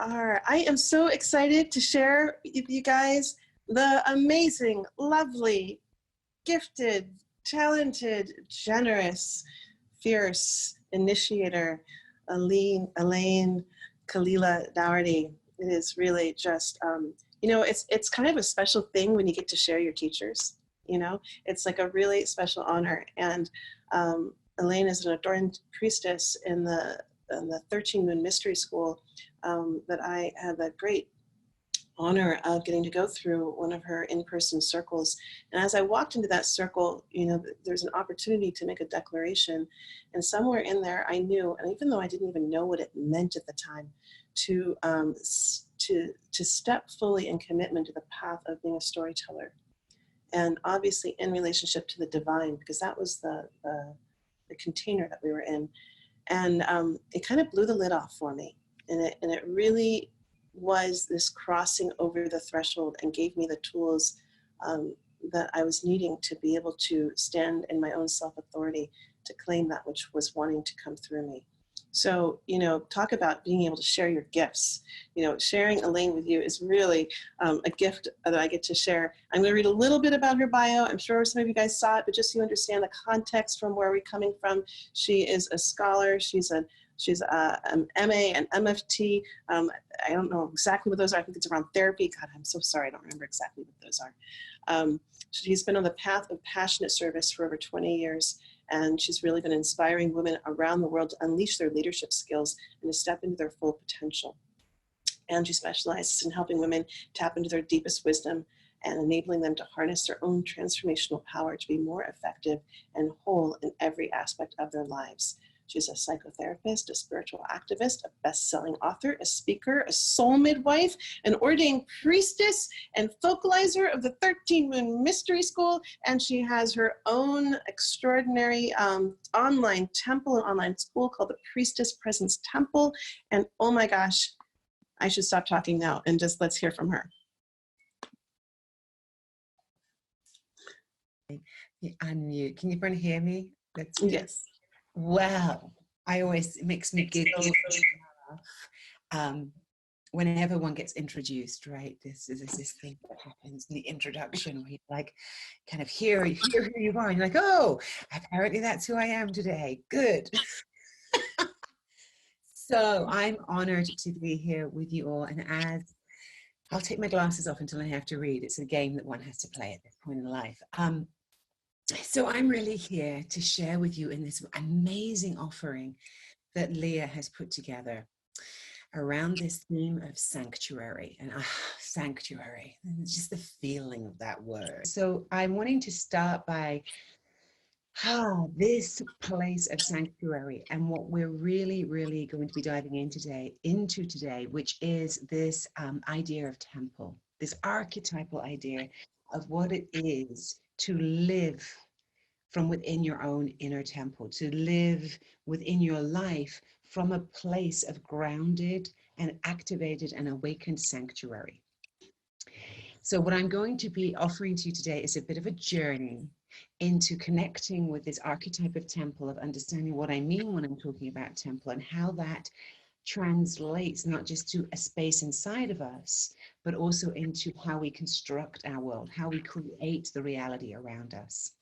are. I am so excited to share with you guys the amazing, lovely, gifted, talented, generous, fierce initiator, Elayne Doughty. It is really just, it's kind of a special thing when you get to share your teachers. It's like a really special honor. And Elayne is an adorned priestess in the 13 Moon Mystery School that I had the great honor of getting to go through one of her in-person circles. And as I walked into that circle, there's an opportunity to make a declaration. And somewhere in there, I knew, and even though I didn't even know what it meant at the time, to step fully in commitment to the path of being a storyteller. And obviously in relationship to the divine, because that was the container that we were in. And it kind of blew the lid off for me. And it really was this crossing over the threshold and gave me the tools that I was needing to be able to stand in my own self-authority to claim that which was wanting to come through me. So, talk about being able to share your gifts. Sharing Elayne with you is really a gift that I get to share. I'm going to read a little bit about her bio. I'm sure some of you guys saw it, but just so you understand the context from where we're coming from. She is a scholar. She's an MA and MFT. I don't know exactly what those are. I think it's around therapy. God, I'm so sorry. I don't remember exactly what those are. She's been on the path of passionate service for over 20 years. And she's really been inspiring women around the world to unleash their leadership skills and to step into their full potential. And she specializes in helping women tap into their deepest wisdom and enabling them to harness their own transformational power to be more effective and whole in every aspect of their lives. She's a psychotherapist, a spiritual activist, a best-selling author, a speaker, a soul midwife, an ordained priestess, and focalizer of the 13 Moon Mystery School. And she has her own extraordinary online temple and online school called the Priestess Presence Temple. And oh my gosh, I should stop talking now and just let's hear from her. Unmute. Can everyone hear me? Yes. Wow, it makes me giggle whenever one gets introduced, right? This thing that happens in the introduction where you like kind of hear who you are and you're like, oh, apparently that's who I am today. Good. So I'm honored to be here with you all, and as I'll take my glasses off until I have to read. It's a game that one has to play at this point in life. So I'm really here to share with you in this amazing offering that Leah has put together around this theme of sanctuary. And sanctuary, and just the feeling of that word. So I'm wanting to start by this place of sanctuary and what we're really, really going to be diving into today, which is this idea of temple, this archetypal idea of what it is to live from within your own inner temple, to live within your life from a place of grounded and activated and awakened sanctuary. So what I'm going to be offering to you today is a bit of a journey into connecting with this archetype of temple, of understanding what I mean when I'm talking about temple and how that translates not just to a space inside of us, but also into how we construct our world, how we create the reality around us.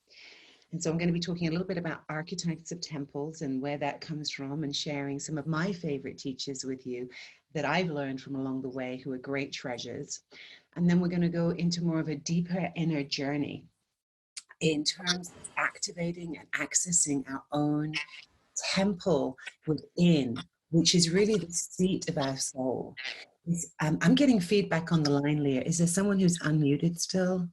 And so I'm going to be talking a little bit about archetypes of temples and where that comes from, and sharing some of my favorite teachers with you that I've learned from along the way, who are great treasures. And then we're going to go into more of a deeper inner journey in terms of activating and accessing our own temple within, which is really the seat of our soul. I'm getting feedback on the line, Leah. Is there someone who's unmuted still?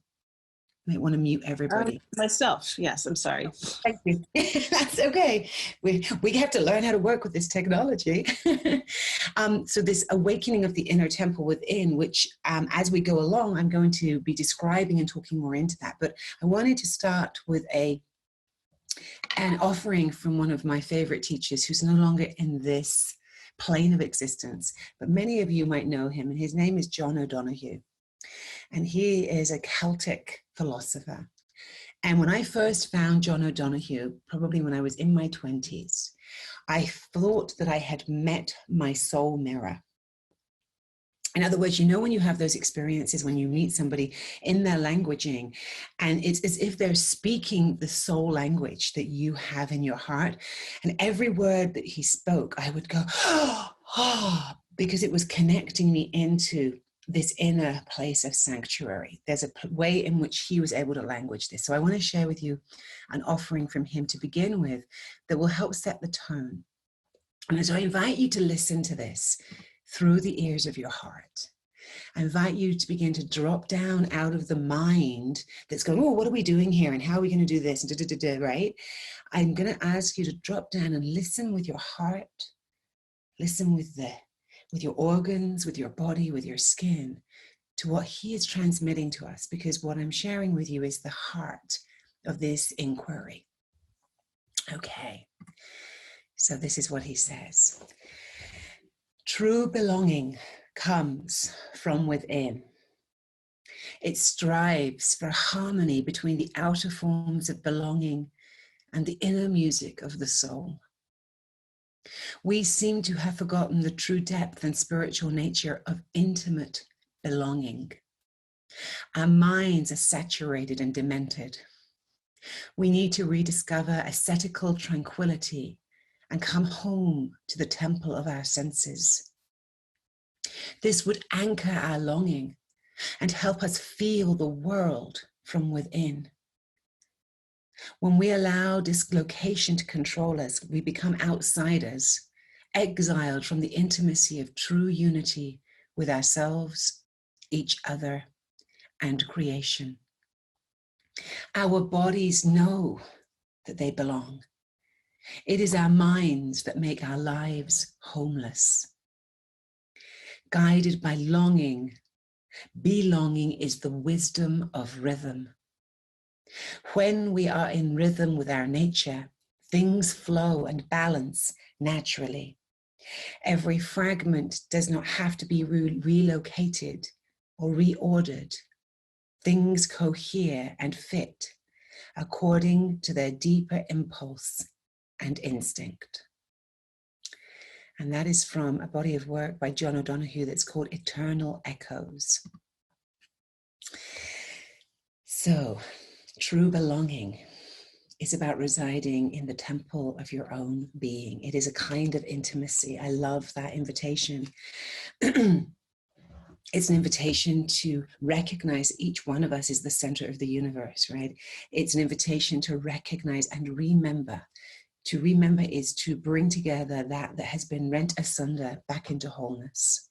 I might want to mute everybody. Myself, yes, I'm sorry. Thank you. That's okay. We have to learn how to work with this technology. So this awakening of the inner temple within, which as we go along, I'm going to be describing and talking more into that. But I wanted to start with an offering from one of my favorite teachers who's no longer in this plane of existence, but many of you might know him, and his name is John O'Donoghue. And he is a Celtic philosopher. And when I first found John O'Donoghue, probably when I was in my 20s, I thought that I had met my soul mirror. In other words, when you have those experiences, when you meet somebody in their languaging, and it's as if they're speaking the soul language that you have in your heart. And every word that he spoke, I would go, oh, because it was connecting me into this inner place of sanctuary. There's a way in which he was able to language this. So I want to share with you an offering from him to begin with that will help set the tone. And so I invite you to listen to this through the ears of your heart. I invite you to begin to drop down out of the mind that's going, oh, what are we doing here? And how are we going to do this? And right? I'm going to ask you to drop down and listen with your heart. Listen with your organs, with your body, with your skin, to what he is transmitting to us. Because what I'm sharing with you is the heart of this inquiry. Okay. So this is what he says. True belonging comes from within. It strives for harmony between the outer forms of belonging and the inner music of the soul. We seem to have forgotten the true depth and spiritual nature of intimate belonging. Our minds are saturated and demented. We need to rediscover ascetical tranquility and come home to the temple of our senses. This would anchor our longing and help us feel the world from within. When we allow dislocation to control us, we become outsiders, exiled from the intimacy of true unity with ourselves, each other, and creation. Our bodies know that they belong. It is our minds that make our lives homeless. Guided by longing, belonging is the wisdom of rhythm. When we are in rhythm with our nature, things flow and balance naturally. Every fragment does not have to be relocated or reordered. Things cohere and fit according to their deeper impulse and instinct. And that is from a body of work by John O'Donoghue that's called Eternal Echoes. So, true belonging is about residing in the temple of your own being. It is a kind of intimacy. I love that invitation. It's an invitation to recognize each one of us is the center of the universe, right? It's an invitation to recognize and remember. To remember is to bring together that has been rent asunder back into wholeness.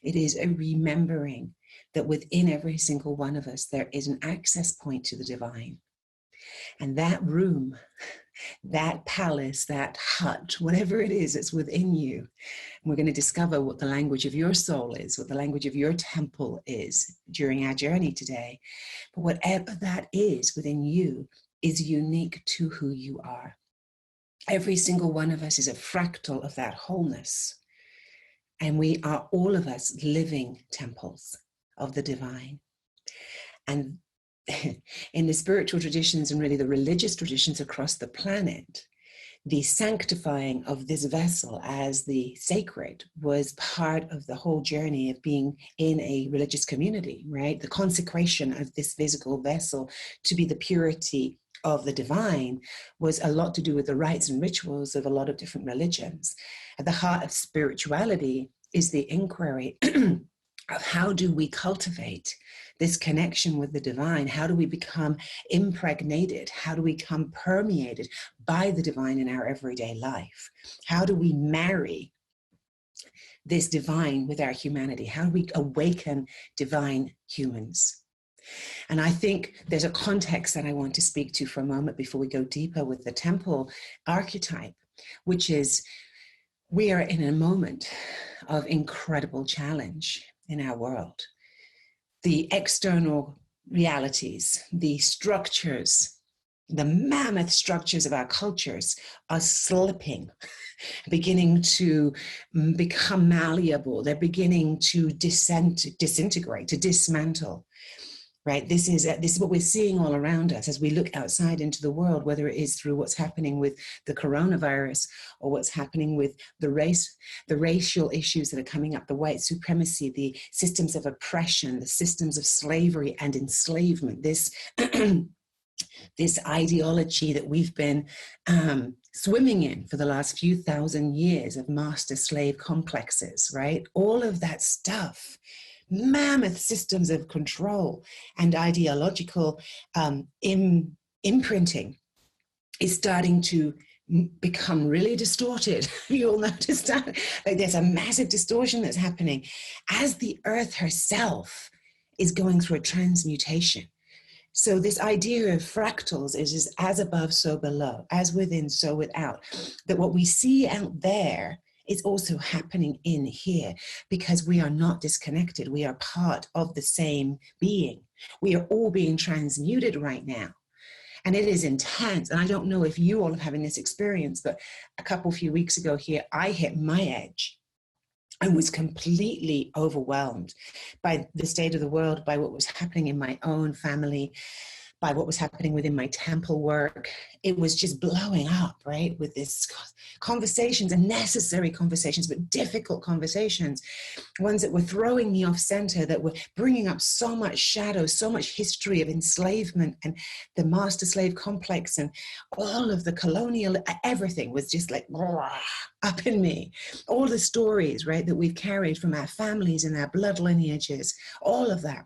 It is a remembering that within every single one of us, there is an access point to the divine. And that room, that palace, that hut, whatever it is that's within you, and we're going to discover what the language of your soul is, what the language of your temple is during our journey today. But whatever that is within you is unique to who you are. Every single one of us is a fractal of that wholeness. And we are all of us living temples of the divine. And in the spiritual traditions and really the religious traditions across the planet, the sanctifying of this vessel as the sacred was part of the whole journey of being in a religious community, right? The consecration of this physical vessel to be the purity of the divine was a lot to do with the rites and rituals of a lot of different religions. At the heart of spirituality is the inquiry of how do we cultivate this connection with the divine? How do we become impregnated? How do we become permeated by the divine in our everyday life? How do we marry this divine with our humanity? How do we awaken divine humans? And I think there's a context that I want to speak to for a moment before we go deeper with the temple archetype, which is we are in a moment of incredible challenge in our world. The external realities, the structures, the mammoth structures of our cultures are slipping, beginning to become malleable. They're beginning to disintegrate, to dismantle. right? This is what we're seeing all around us as we look outside into the world, whether it is through what's happening with the coronavirus or what's happening with the racial issues that are coming up, the white supremacy, the systems of oppression, the systems of slavery and enslavement, this this ideology that we've been swimming in for the last few thousand years of master-slave complexes, right? All of that stuff, mammoth systems of control and ideological imprinting is starting to become really distorted. You all notice that? Like there's a massive distortion that's happening as the earth herself is going through a transmutation. So this idea of fractals is as above, so below, as within, so without, that what we see out there is also happening in here because we are not disconnected. We are part of the same being. We are all being transmuted right now. And it is intense. And I don't know if you all are having this experience, but a few weeks ago here, I hit my edge and was completely overwhelmed by the state of the world, by what was happening in my own family, by what was happening within my temple work. It was just blowing up, right? With this conversations, and necessary conversations, but difficult conversations, ones that were throwing me off center, that were bringing up so much shadow, so much history of enslavement and the master slave complex and all of the colonial, everything was just like up in me. All the stories, right, that we've carried from our families and our blood lineages, all of that.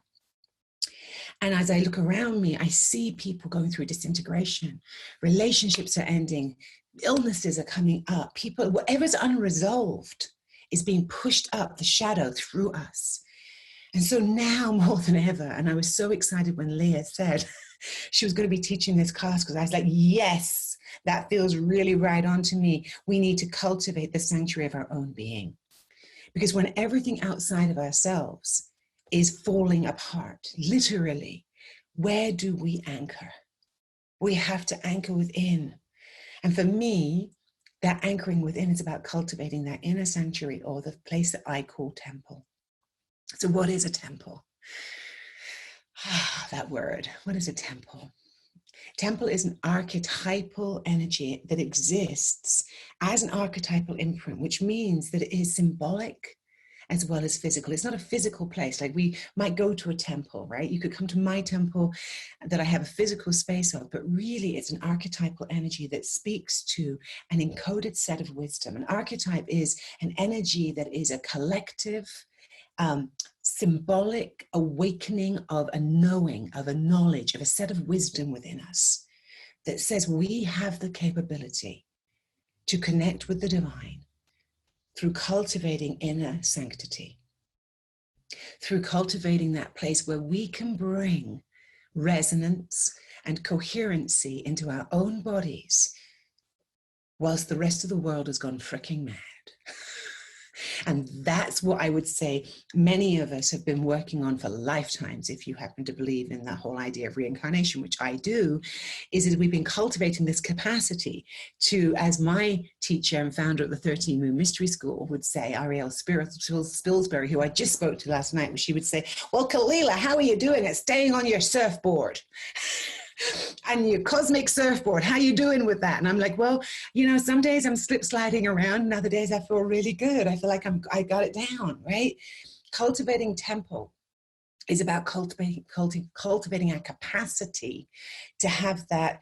And as I look around me, I see people going through disintegration. Relationships are ending. Illnesses are coming up. People, whatever's unresolved is being pushed up the shadow through us. And so now more than ever, and I was so excited when Leah said she was going to be teaching this class, because I was like, yes, that feels really right on to me. We need to cultivate the sanctuary of our own being. Because when everything outside of ourselves is falling apart, literally, where do we anchor? We have to anchor within. And for me, that anchoring within is about cultivating that inner sanctuary, or the place that I call temple. So what is a temple? That word, what is a temple? Temple is an archetypal energy that exists as an archetypal imprint, which means that it is symbolic as well as physical. It's not a physical place. Like we might go to a temple, right? You could come to my temple that I have a physical space of, but really it's an archetypal energy that speaks to an encoded set of wisdom. An archetype is an energy that is a collective, symbolic awakening of a knowing, of a knowledge, of a set of wisdom within us that says we have the capability to connect with the divine through cultivating inner sanctity, through cultivating that place where we can bring resonance and coherency into our own bodies whilst the rest of the world has gone freaking mad. And that's what I would say many of us have been working on for lifetimes, if you happen to believe in that whole idea of reincarnation, which I do, is that we've been cultivating this capacity to, as my teacher and founder of the 13 Moon Mystery School would say, Ariel Spilsbury, who I just spoke to last night, she would say, well, Kalila, how are you doing at staying on your surfboard? And your cosmic surfboard, how you doing with that? And I'm like, well, you know, some days I'm slip sliding around, and other days I feel really good. I feel like I got it down, right? Cultivating temple is about cultivating our capacity to have that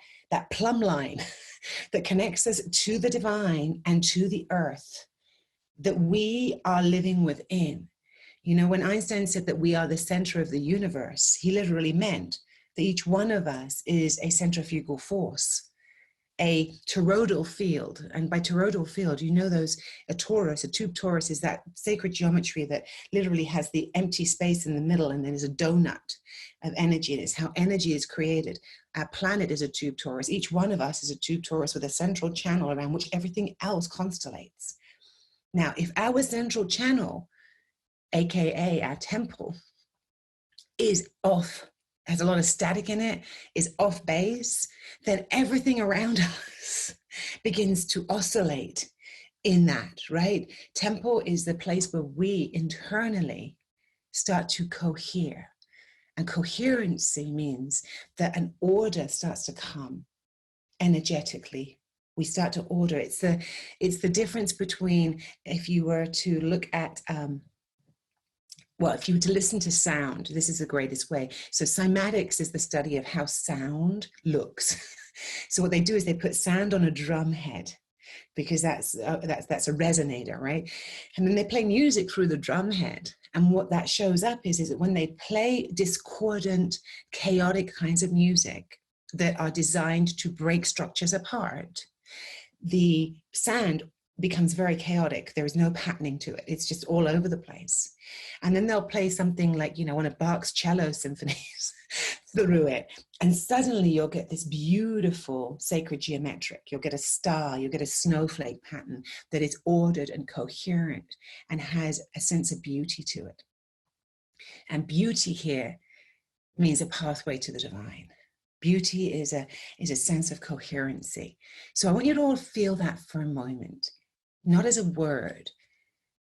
plumb line that connects us to the divine and to the earth that we are living within. You know, when Einstein said that we are the center of the universe, he literally meant that each one of us is a centrifugal force, a toroidal field. And by toroidal field, you know a tube torus is that sacred geometry that literally has the empty space in the middle, and then there's a donut of energy. And it's how energy is created. Our planet is a tube torus. Each one of us is a tube torus with a central channel around which everything else constellates. Now, if our central channel, AKA our temple, is off, has a lot of static in it, is off base, then everything around us begins to oscillate in that, right? Temple is the place where we internally start to cohere. And coherency means that an order starts to come energetically. We start to order. It's the difference between, if you were to look at if you were to listen to sound, this is the greatest way. So cymatics is the study of how sound looks. So what they do is they put sand on a drum head, because that's a resonator, right? And then they play music through the drum head. And what that shows up is that when they play discordant, chaotic kinds of music that are designed to break structures apart, the sand becomes very chaotic. There is no patterning to it. It's just all over the place. And then they'll play something like, one of Bach's cello symphonies through it. And suddenly you'll get this beautiful sacred geometric. You'll get a star, you'll get a snowflake pattern that is ordered and coherent and has a sense of beauty to it. And beauty here means a pathway to the divine. Beauty is a sense of coherency. So I want you to all feel that for a moment, not as a word,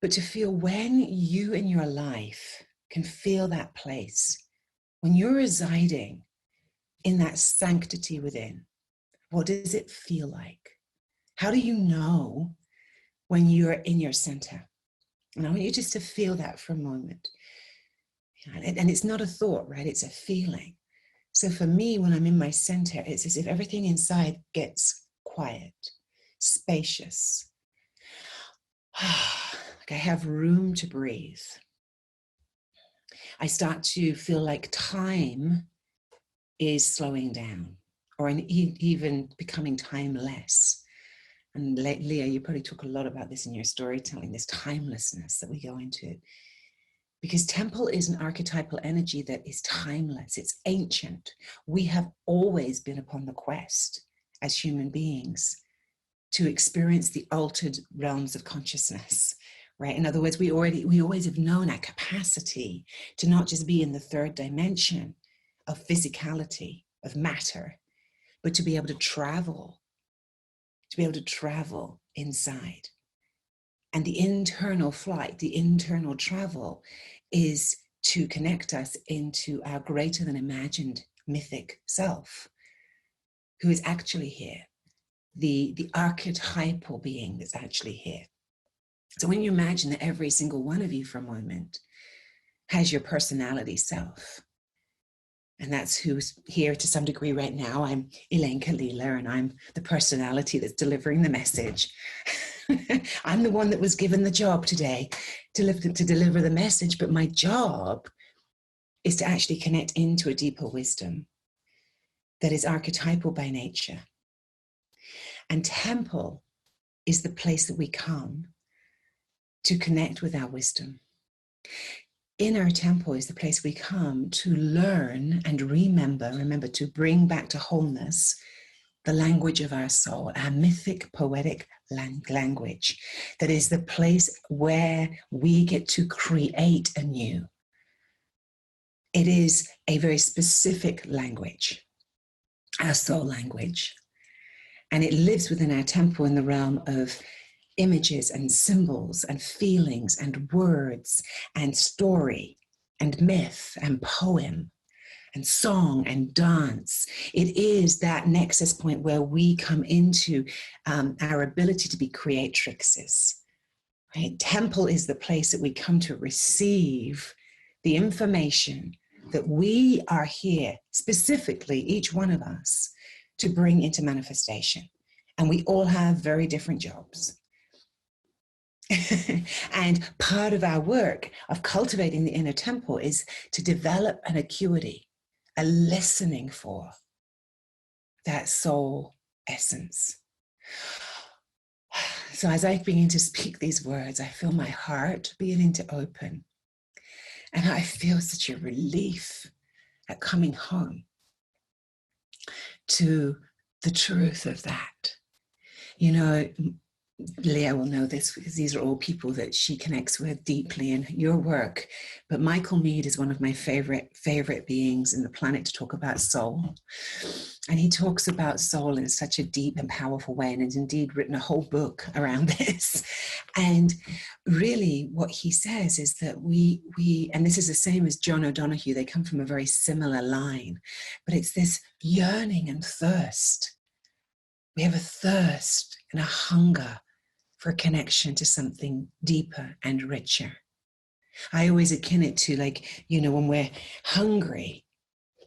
but to feel when you in your life can feel that place, when you're residing in that sanctity within. What does it feel like? How do you know when you're in your center? And I want you just to feel that for a moment. And it's not a thought, right? It's a feeling. So for me, when I'm in my center, it's as if everything inside gets quiet, spacious. Like I have room to breathe. I start to feel like time is slowing down, or even becoming timeless. And Leah, you probably talk a lot about this in your storytelling, this timelessness that we go into. Because temple is an archetypal energy that is timeless. It's ancient. We have always been upon the quest as human beings to experience the altered realms of consciousness, right? In other words, we always have known our capacity to not just be in the third dimension of physicality, of matter, but to be able to travel inside. And the internal flight, the internal travel is to connect us into our greater than imagined mythic self, who is actually here, the archetypal being that's actually here. So when you imagine that every single one of you for a moment has your personality self, and that's who's here to some degree right now. I'm Elayne Kalila, and I'm the personality that's delivering the message. I'm the one that was given the job today to deliver the message, but my job is to actually connect into a deeper wisdom that is archetypal by nature. And temple is the place that we come to connect with our wisdom. In our temple is the place we come to learn and remember to bring back to wholeness the language of our soul, our mythic, poetic language. That is the place where we get to create anew. It is a very specific language, our soul language. And it lives within our temple in the realm of images and symbols and feelings and words and story and myth and poem and song and dance. It is that nexus point where we come into our ability to be creatrixes, right? Temple is the place that we come to receive the information that we are here, specifically each one of us, to bring into manifestation. And we all have very different jobs. And part of our work of cultivating the inner temple is to develop an acuity, a listening for that soul essence. So as I begin to speak these words, I feel my heart beginning to open. And I feel such a relief at coming home to the truth of that. You know, Leah will know this because these are all people that she connects with deeply in your work. But Michael Meade is one of my favorite beings in the planet to talk about soul. And he talks about soul in such a deep and powerful way, and has indeed written a whole book around this. And really what he says is that we and this is the same as John O'Donohue, they come from a very similar line, but it's this yearning and thirst. We have a thirst and a hunger for a connection to something deeper and richer. I always akin it to, like, you know, when we're hungry,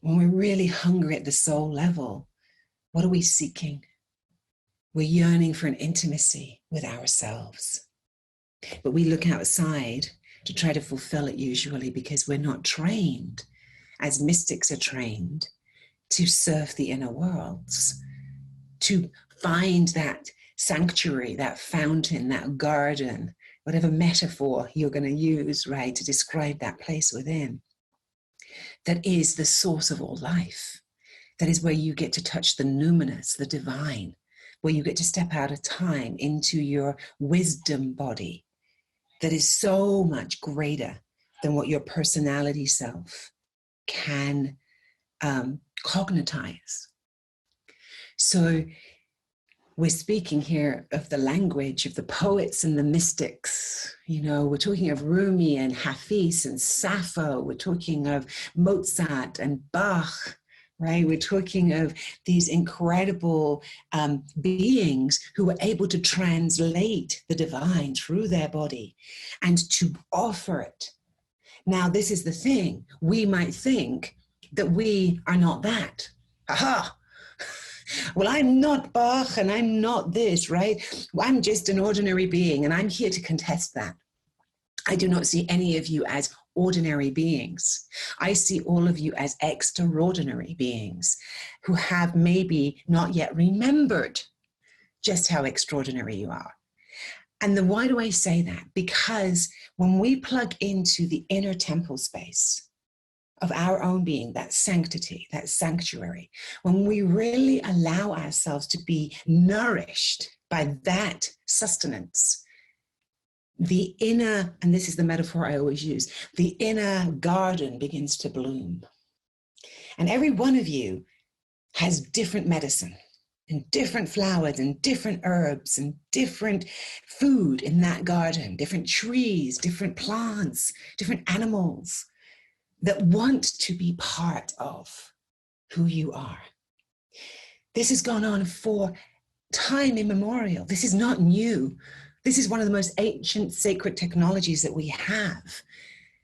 when we're really hungry at the soul level, what are we seeking? We're yearning for an intimacy with ourselves. But we look outside to try to fulfill it, usually because we're not trained, as mystics are trained, to surf the inner worlds, to find that sanctuary, that fountain, that garden, whatever metaphor you're going to use, right, to describe that place within, that is the source of all life. That is where you get to touch the numinous, the divine, where you get to step out of time into your wisdom body that is so much greater than what your personality self can cognitize. So we're speaking here of the language of the poets and the mystics. You know, we're talking of Rumi and Hafiz and Sappho. We're talking of Mozart and Bach, right? We're talking of these incredible beings who were able to translate the divine through their body and to offer it. Now, this is the thing. We might think that we are not that. Aha! Well, I'm not Bach and I'm not this, right? I'm just an ordinary being, and I'm here to contest that. I do not see any of you as ordinary beings. I see all of you as extraordinary beings who have maybe not yet remembered just how extraordinary you are. And then why do I say that? Because when we plug into the inner temple space of our own being, that sanctity, that sanctuary, when we really allow ourselves to be nourished by that sustenance, the inner, and this is the metaphor I always use, the inner garden begins to bloom. And every one of you has different medicine and different flowers and different herbs and different food in that garden, different trees, different plants, different animals that want to be part of who you are. This has gone on for time immemorial. This is not new. This is one of the most ancient sacred technologies that we have.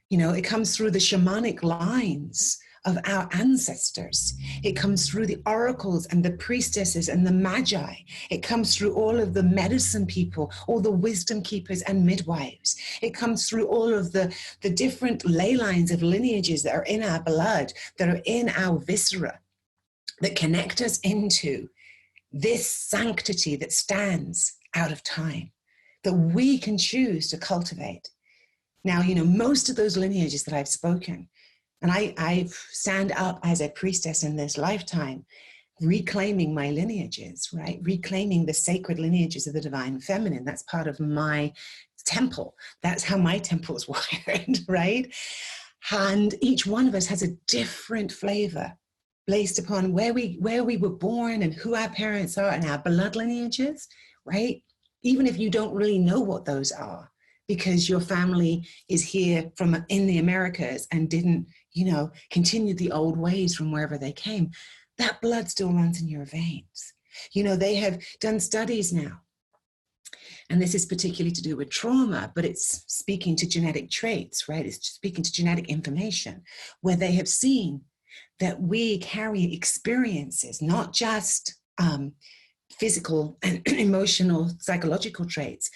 You know, it comes through the shamanic lines of our ancestors. It comes through the oracles and the priestesses and the magi. It comes through all of the medicine people, all the wisdom keepers and midwives. It comes through all of the different ley lines of lineages that are in our blood, that are in our viscera, that connect us into this sanctity that stands out of time, that we can choose to cultivate. Now, you know, most of those lineages that I've spoken, and I stand up as a priestess in this lifetime, reclaiming my lineages, right? Reclaiming the sacred lineages of the divine feminine. That's part of my temple. That's how my temple is wired, right? And each one of us has a different flavor based upon where we were born and who our parents are and our blood lineages, right? Even if you don't really know what those are, because your family is here from in the Americas and didn't, you know, continue the old ways from wherever they came, that blood still runs in your veins. You know, they have done studies now, and this is particularly to do with trauma, but it's speaking to genetic traits, right? It's speaking to genetic information, where they have seen that we carry experiences, not just physical and emotional, psychological traits,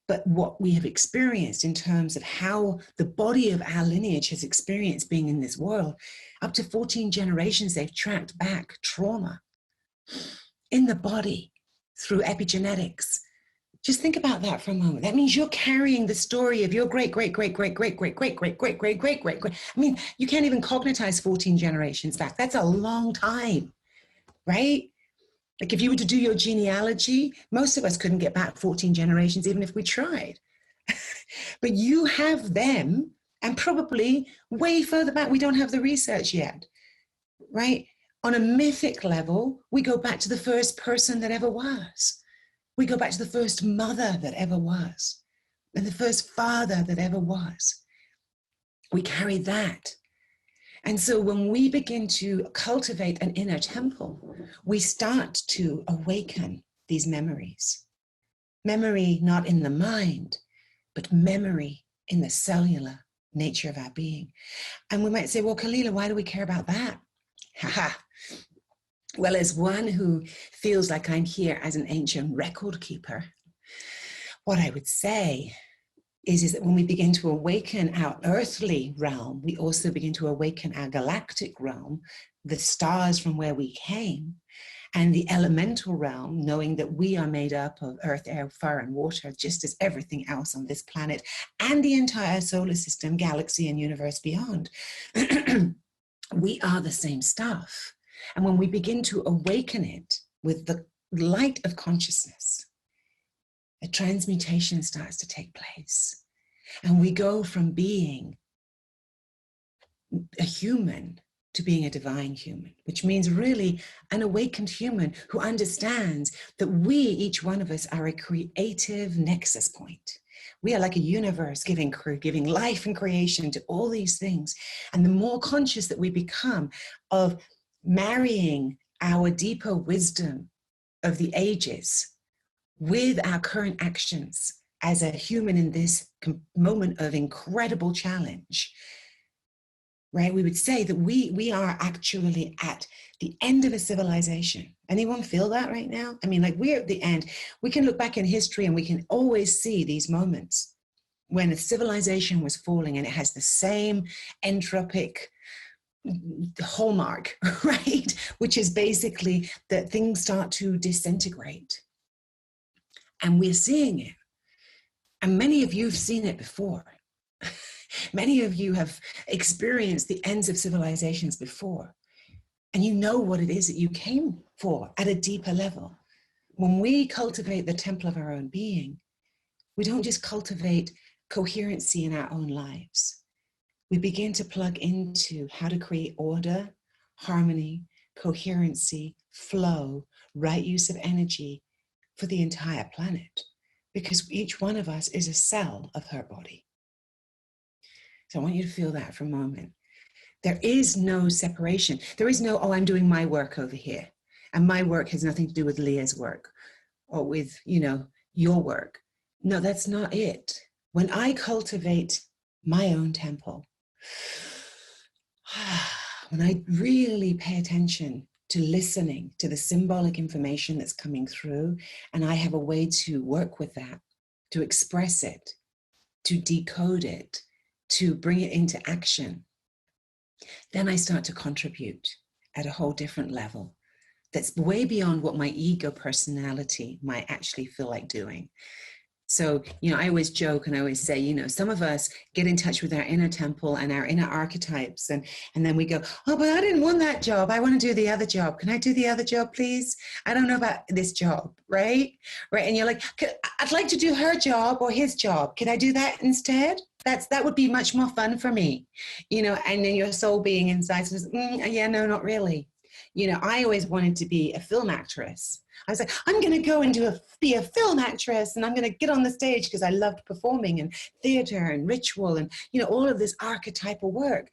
but what we have experienced in terms of how the body of our lineage has experienced being in this world. Up to 14 generations, they've tracked back trauma in the body through epigenetics. Just think about that for a moment. That means you're carrying the story of your great, great, great, great, great, great, great, great, great, great, great, great, great. I mean, you can't even cognitize 14 generations back. That's a long time, right? Like if you were to do your genealogy, most of us couldn't get back 14 generations, even if we tried. But you have them, and probably way further back, we don't have the research yet, right? On a mythic level, we go back to the first person that ever was. We go back to the first mother that ever was, and the first father that ever was. We carry that. And so when we begin to cultivate an inner temple, we start to awaken these memories. Memory not in the mind, but memory in the cellular nature of our being. And we might say, well, Kalila, why do we care about that? Haha. Well, as one who feels like I'm here as an ancient record keeper, what I would say is that when we begin to awaken our earthly realm, we also begin to awaken our galactic realm, the stars from where we came, and the elemental realm, knowing that we are made up of earth, air, fire, and water, just as everything else on this planet and the entire solar system, galaxy, and universe beyond. We are the same stuff. And when we begin to awaken it with the light of consciousness, a transmutation starts to take place. And we go from being a human to being a divine human, which means really an awakened human who understands that we, each one of us, are a creative nexus point. We are like a universe giving life and creation to all these things. And the more conscious that we become of marrying our deeper wisdom of the ages with our current actions as a human in this moment of incredible challenge, right? We would say that we are actually at the end of a civilization. Anyone feel that right now? I mean, like, we're at the end. We can look back in history and we can always see these moments when a civilization was falling, and it has the same entropic hallmark, right? Which is basically that things start to disintegrate. And we're seeing it. And many of you have seen it before. Many of you have experienced the ends of civilizations before. And you know what it is that you came for at a deeper level. When we cultivate the temple of our own being, we don't just cultivate coherency in our own lives. We begin to plug into how to create order, harmony, coherency, flow, right use of energy for the entire planet. Because each one of us is a cell of her body. So I want you to feel that for a moment. There is no separation. There is no, oh, I'm doing my work over here. And my work has nothing to do with Leah's work or with, your work. No, that's not it. When I cultivate my own temple, when I really pay attention to listening to the symbolic information that's coming through, and I have a way to work with that, to express it, to decode it, to bring it into action, then I start to contribute at a whole different level that's way beyond what my ego personality might actually feel like doing. So, I always joke and I always say, some of us get in touch with our inner temple and our inner archetypes. And then we go, oh, but I didn't want that job. I want to do the other job. Can I do the other job, please? I don't know about this job, right? Right. And you're like, I'd like to do her job or his job. Can I do that instead? That would be much more fun for me, and then your soul being inside says, yeah, no, not really. I always wanted to be a film actress. I was like, I'm going to go and be a film actress, and I'm going to get on the stage because I loved performing and theater and ritual and, all of this archetypal work.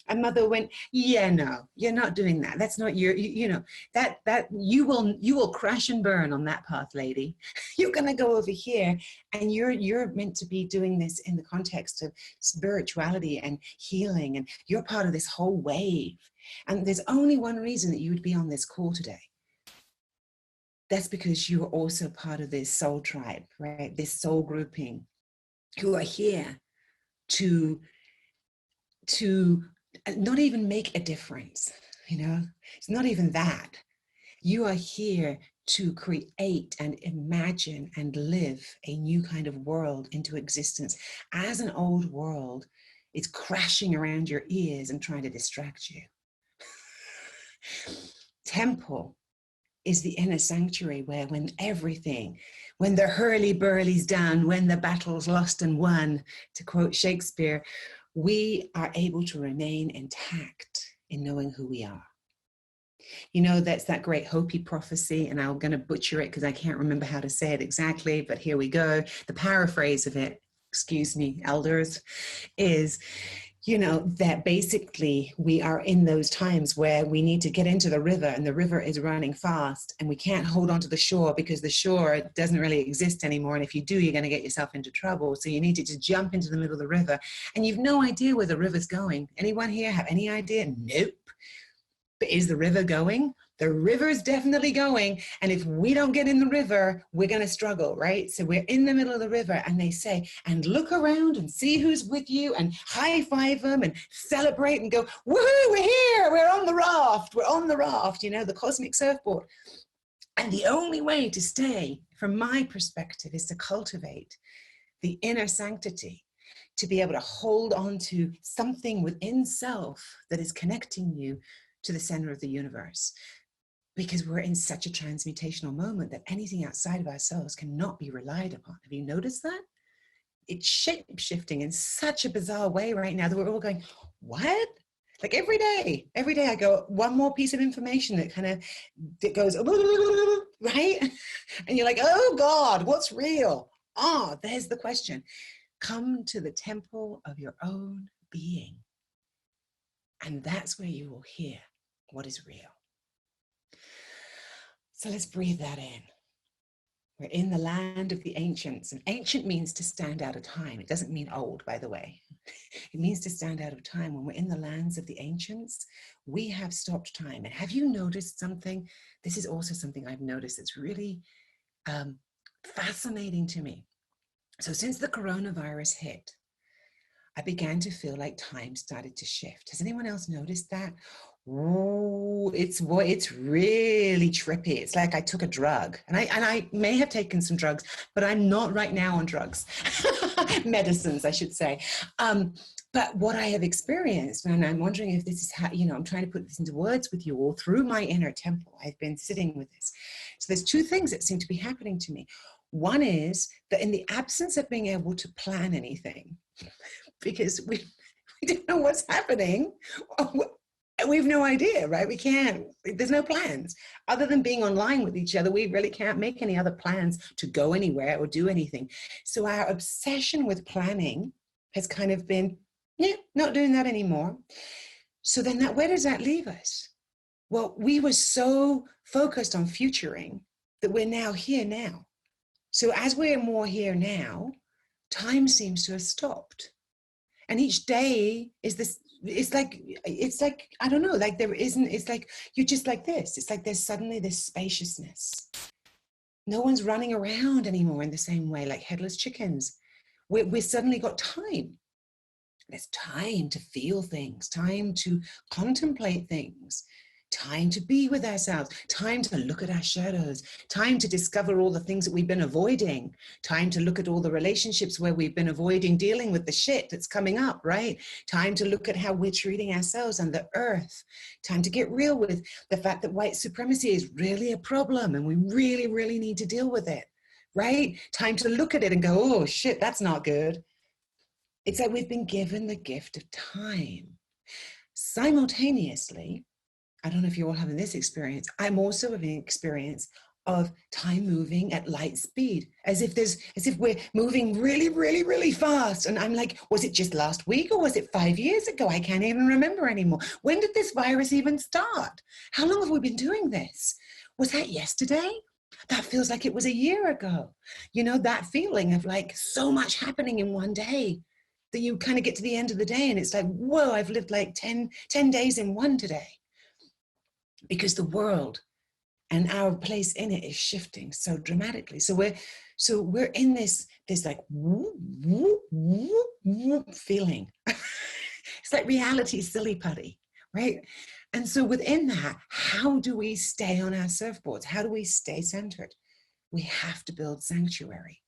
And mother went, yeah, no, you're not doing that. That's not your, that you will crash and burn on that path, lady. You're going to go over here, and you're meant to be doing this in the context of spirituality and healing, and you're part of this whole wave. And there's only one reason that you would be on this call today. That's because you are also part of this soul tribe, right? This soul grouping who are here to not even make a difference, It's not even that. You are here to create and imagine and live a new kind of world into existence as an old world is crashing around your ears and trying to distract you. Temple is the inner sanctuary where when the hurly-burly's done, when the battle's lost and won, to quote Shakespeare, we are able to remain intact in knowing who we are. You know, that's that great Hopi prophecy, and I'm going to butcher it because I can't remember how to say it exactly, but here we go. The paraphrase of it, excuse me, elders, is, you know, that basically we are in those times where we need to get into the river and the river is running fast and we can't hold on to the shore because the shore doesn't really exist anymore. And if you do, you're going to get yourself into trouble. So you need to just jump into the middle of the river and you've no idea where the river's going. Anyone here have any idea? Nope. But is the river going? The river is definitely going. And if we don't get in the river, we're going to struggle, right? So we're in the middle of the river and they say, and look around and see who's with you and high five them and celebrate and go, woohoo, we're here. We're on the raft. We're on the raft, you know, the cosmic surfboard. And the only way to stay, from my perspective, is to cultivate the inner sanctity, to be able to hold on to something within self that is connecting you to the center of the universe. Because we're in such a transmutational moment that anything outside of ourselves cannot be relied upon. Have you noticed that? It's shape-shifting in such a bizarre way right now that we're all going, what? Like every day I go, one more piece of information that kind of, that goes, right? And you're like, oh God, what's real? Ah, there's the question. Come to the temple of your own being. And that's where you will hear what is real. So let's breathe that in. We're in the land of the ancients. And ancient means to stand out of time. It doesn't mean old, by the way. It means to stand out of time. When we're in the lands of the ancients, we have stopped time. And have you noticed something? This is also something I've noticed that's really fascinating to me. So since the coronavirus hit, I began to feel like time started to shift. Has anyone else noticed that? Ooh, it's really trippy. It's like I took a drug, and I may have taken some drugs, but I'm not right now on drugs, medicines, I should say. But what I have experienced, and I'm wondering if this is how, you know, I'm trying to put this into words with you all through my inner temple. I've been sitting with this. So there's two things that seem to be happening to me. One is that in the absence of being able to plan anything, because we don't know what's happening, we have no idea, right? We can't, there's no plans. Other than being online with each other, we really can't make any other plans to go anywhere or do anything. So our obsession with planning has kind of been, yeah, not doing that anymore. So then where does that leave us? Well, we were so focused on futuring that we're now here now. So as we're more here now, time seems to have stopped. And each day is this, it's like, I don't know, like there isn't, it's like, you're just like this. It's like there's suddenly this spaciousness. No one's running around anymore in the same way, like headless chickens. We've suddenly got time. There's time to feel things, time to contemplate things, time to be with ourselves, time to look at our shadows, time to discover all the things that we've been avoiding, time to look at all the relationships where we've been avoiding dealing with the shit that's coming up, right? Time to look at how we're treating ourselves and the earth, time to get real with the fact that white supremacy is really a problem and we really, really need to deal with it, right? Time to look at it and go, oh shit, that's not good. It's like we've been given the gift of time. Simultaneously, I don't know if you're all having this experience, I'm also having an experience of time moving at light speed, as if we're moving really, really, really fast. And I'm like, was it just last week or was it 5 years ago? I can't even remember anymore. When did this virus even start? How long have we been doing this? Was that yesterday? That feels like it was a year ago. You know, that feeling of like so much happening in one day that you kind of get to the end of the day and it's like, whoa, I've lived like 10 days in one today. Because the world and our place in it is shifting so dramatically. So we're in this like whoop, whoop, whoop, whoop feeling. It's like reality silly putty, right? And so within that, how do we stay on our surfboards? How do we stay centered? We have to build sanctuary.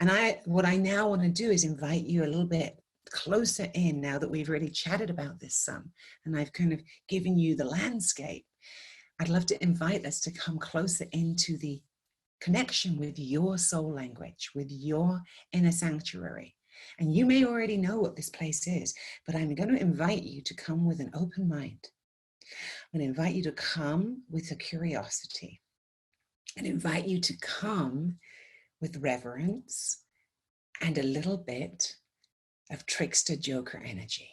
And what I now want to do is invite you a little bit closer in now that we've really chatted about this some, and I've kind of given you the landscape. I'd love to invite us to come closer into the connection with your soul language, with your inner sanctuary. And you may already know what this place is, but I'm going to invite you to come with an open mind, I'm going to invite you to come with a curiosity and invite you to come with reverence and a little bit of trickster joker energy.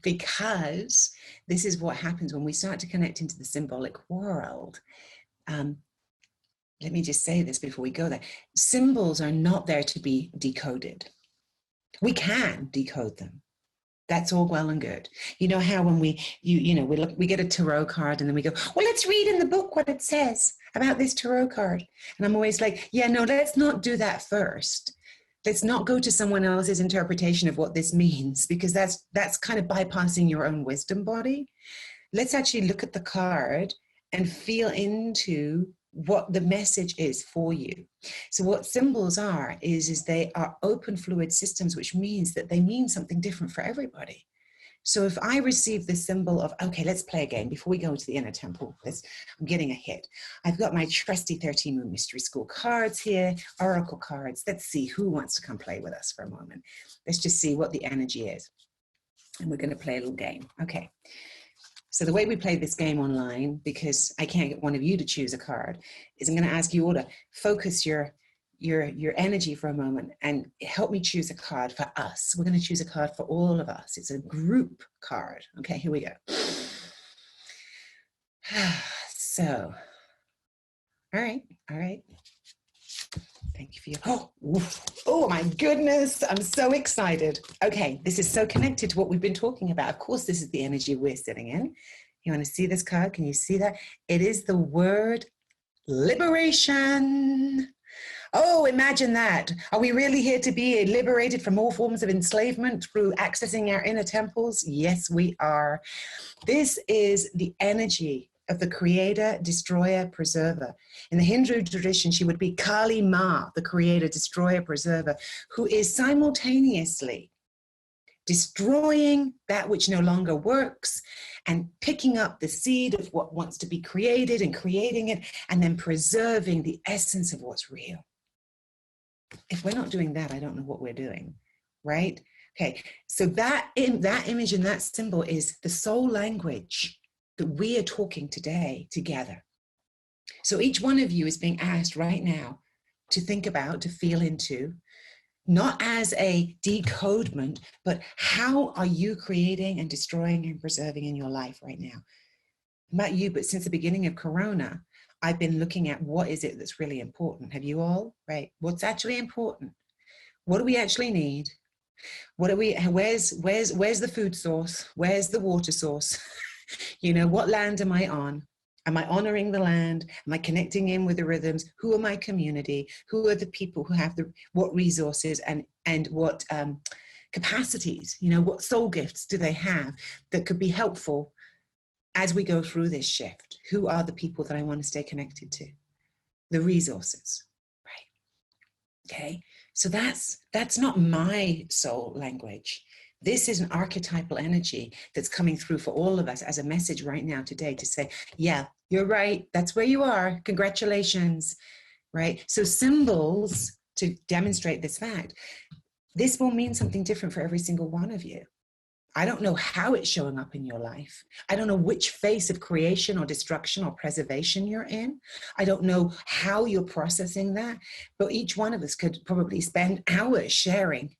Because this is what happens when we start to connect into the symbolic world. Let me just say this before we go there. Symbols are not there to be decoded. We can decode them. That's all well and good. You know how when we get a tarot card and then we go, well, let's read in the book what it says about this tarot card. And I'm always like, yeah, no, let's not do that first. Let's not go to someone else's interpretation of what this means, because that's kind of bypassing your own wisdom body. Let's actually look at the card and feel into what the message is for you. So what symbols are is they are open fluid systems, which means that they mean something different for everybody. So if I receive the symbol of, okay, let's play a game before we go to the inner temple, I'm getting a hit. I've got my trusty 13 Moon Mystery School cards here, oracle cards. Let's see who wants to come play with us for a moment. Let's just see what the energy is. And we're going to play a little game. Okay. So the way we play this game online, because I can't get one of you to choose a card, is I'm going to ask you all to focus your energy for a moment and help me choose a card for us. We're going to choose a card for all of us. It's a group card. Okay, here we go. So, all right. Thank you for your, oh my goodness, I'm so excited. Okay, this is so connected to what we've been talking about. Of course, this is the energy we're sitting in. You want to see this card? Can you see that? It is the word liberation. Oh, imagine that. Are we really here to be liberated from all forms of enslavement through accessing our inner temples? Yes, we are. This is the energy of the creator, destroyer, preserver. In the Hindu tradition, she would be Kali Ma, the creator, destroyer, preserver, who is simultaneously destroying that which no longer works and picking up the seed of what wants to be created and creating it, and then preserving the essence of what's real. If we're not doing that, I don't know what we're doing, right? Okay, so that image and that symbol is the soul language that we are talking today together. So each one of you is being asked right now to think about, to feel into, not as a decodement, but how are you creating and destroying and preserving in your life right now? Not you, but since the beginning of Corona, I've been looking at what is it that's really important. Have you all? Right? What's actually important? What do we actually need? What are we? Where's the food source? Where's the water source? You know, what land am I on? Am I honoring the land? Am I connecting in with the rhythms? Who are my community? Who are the people who have what resources and what capacities? You know, what soul gifts do they have that could be helpful as we go through this shift? Who are the people that I want to stay connected to? The resources, right? Okay, so that's not my soul language. This is an archetypal energy that's coming through for all of us as a message right now today to say, yeah, you're right. That's where you are. Congratulations, right? So symbols to demonstrate this fact, this will mean something different for every single one of you. I don't know how it's showing up in your life. I don't know which phase of creation or destruction or preservation you're in. I don't know how you're processing that, but each one of us could probably spend hours sharing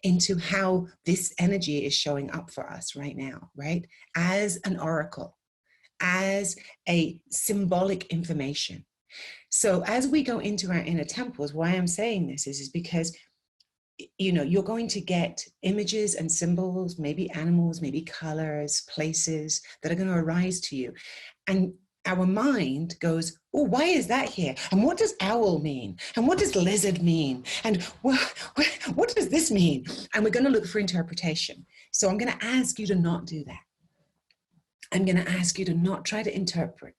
into how this energy is showing up for us right now, right? As an oracle, as a symbolic information. So as we go into our inner temples, why I'm saying this is because, you know, you're going to get images and symbols, maybe animals, maybe colors, places that are going to arise to you. And our mind goes, oh, why is that here? And what does owl mean? And what does lizard mean? And what does this mean? And we're going to look for interpretation. So I'm going to ask you to not do that. I'm going to ask you to not try to interpret.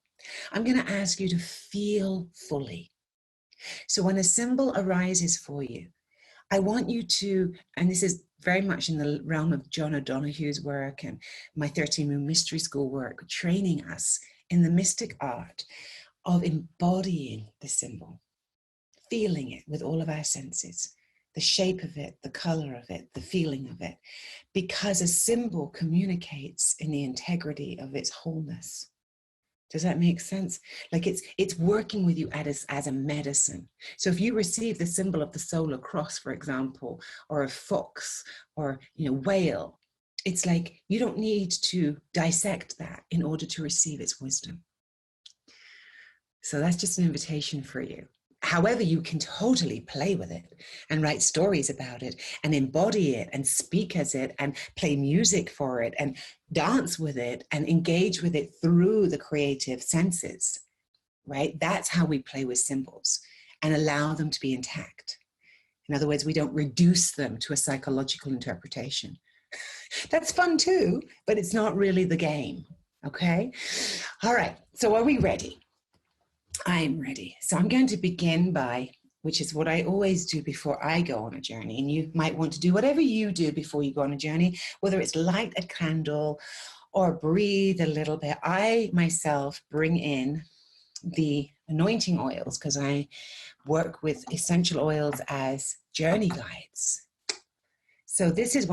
I'm going to ask you to feel fully. So when a symbol arises for you, I want you to, and this is very much in the realm of John O'Donoghue's work and my 13 Moon Mystery School work, training us in the mystic art of embodying the symbol, feeling it with all of our senses, the shape of it, the color of it, the feeling of it, because a symbol communicates in the integrity of its wholeness. Does that make sense? Like it's working with you as a medicine. So if you receive the symbol of the solar cross, for example, or a fox, or whale, it's like you don't need to dissect that in order to receive its wisdom. So that's just an invitation for you. However, you can totally play with it and write stories about it and embody it and speak as it and play music for it and dance with it and engage with it through the creative senses, right? That's how we play with symbols and allow them to be intact. In other words, we don't reduce them to a psychological interpretation. That's fun too, but it's not really the game, okay? All right, so are we ready? I'm ready. So I'm going to begin by, which is what I always do before I go on a journey. And you might want to do whatever you do before you go on a journey, whether it's light a candle or breathe a little bit. I myself bring in the anointing oils because I work with essential oils as journey guides. So this is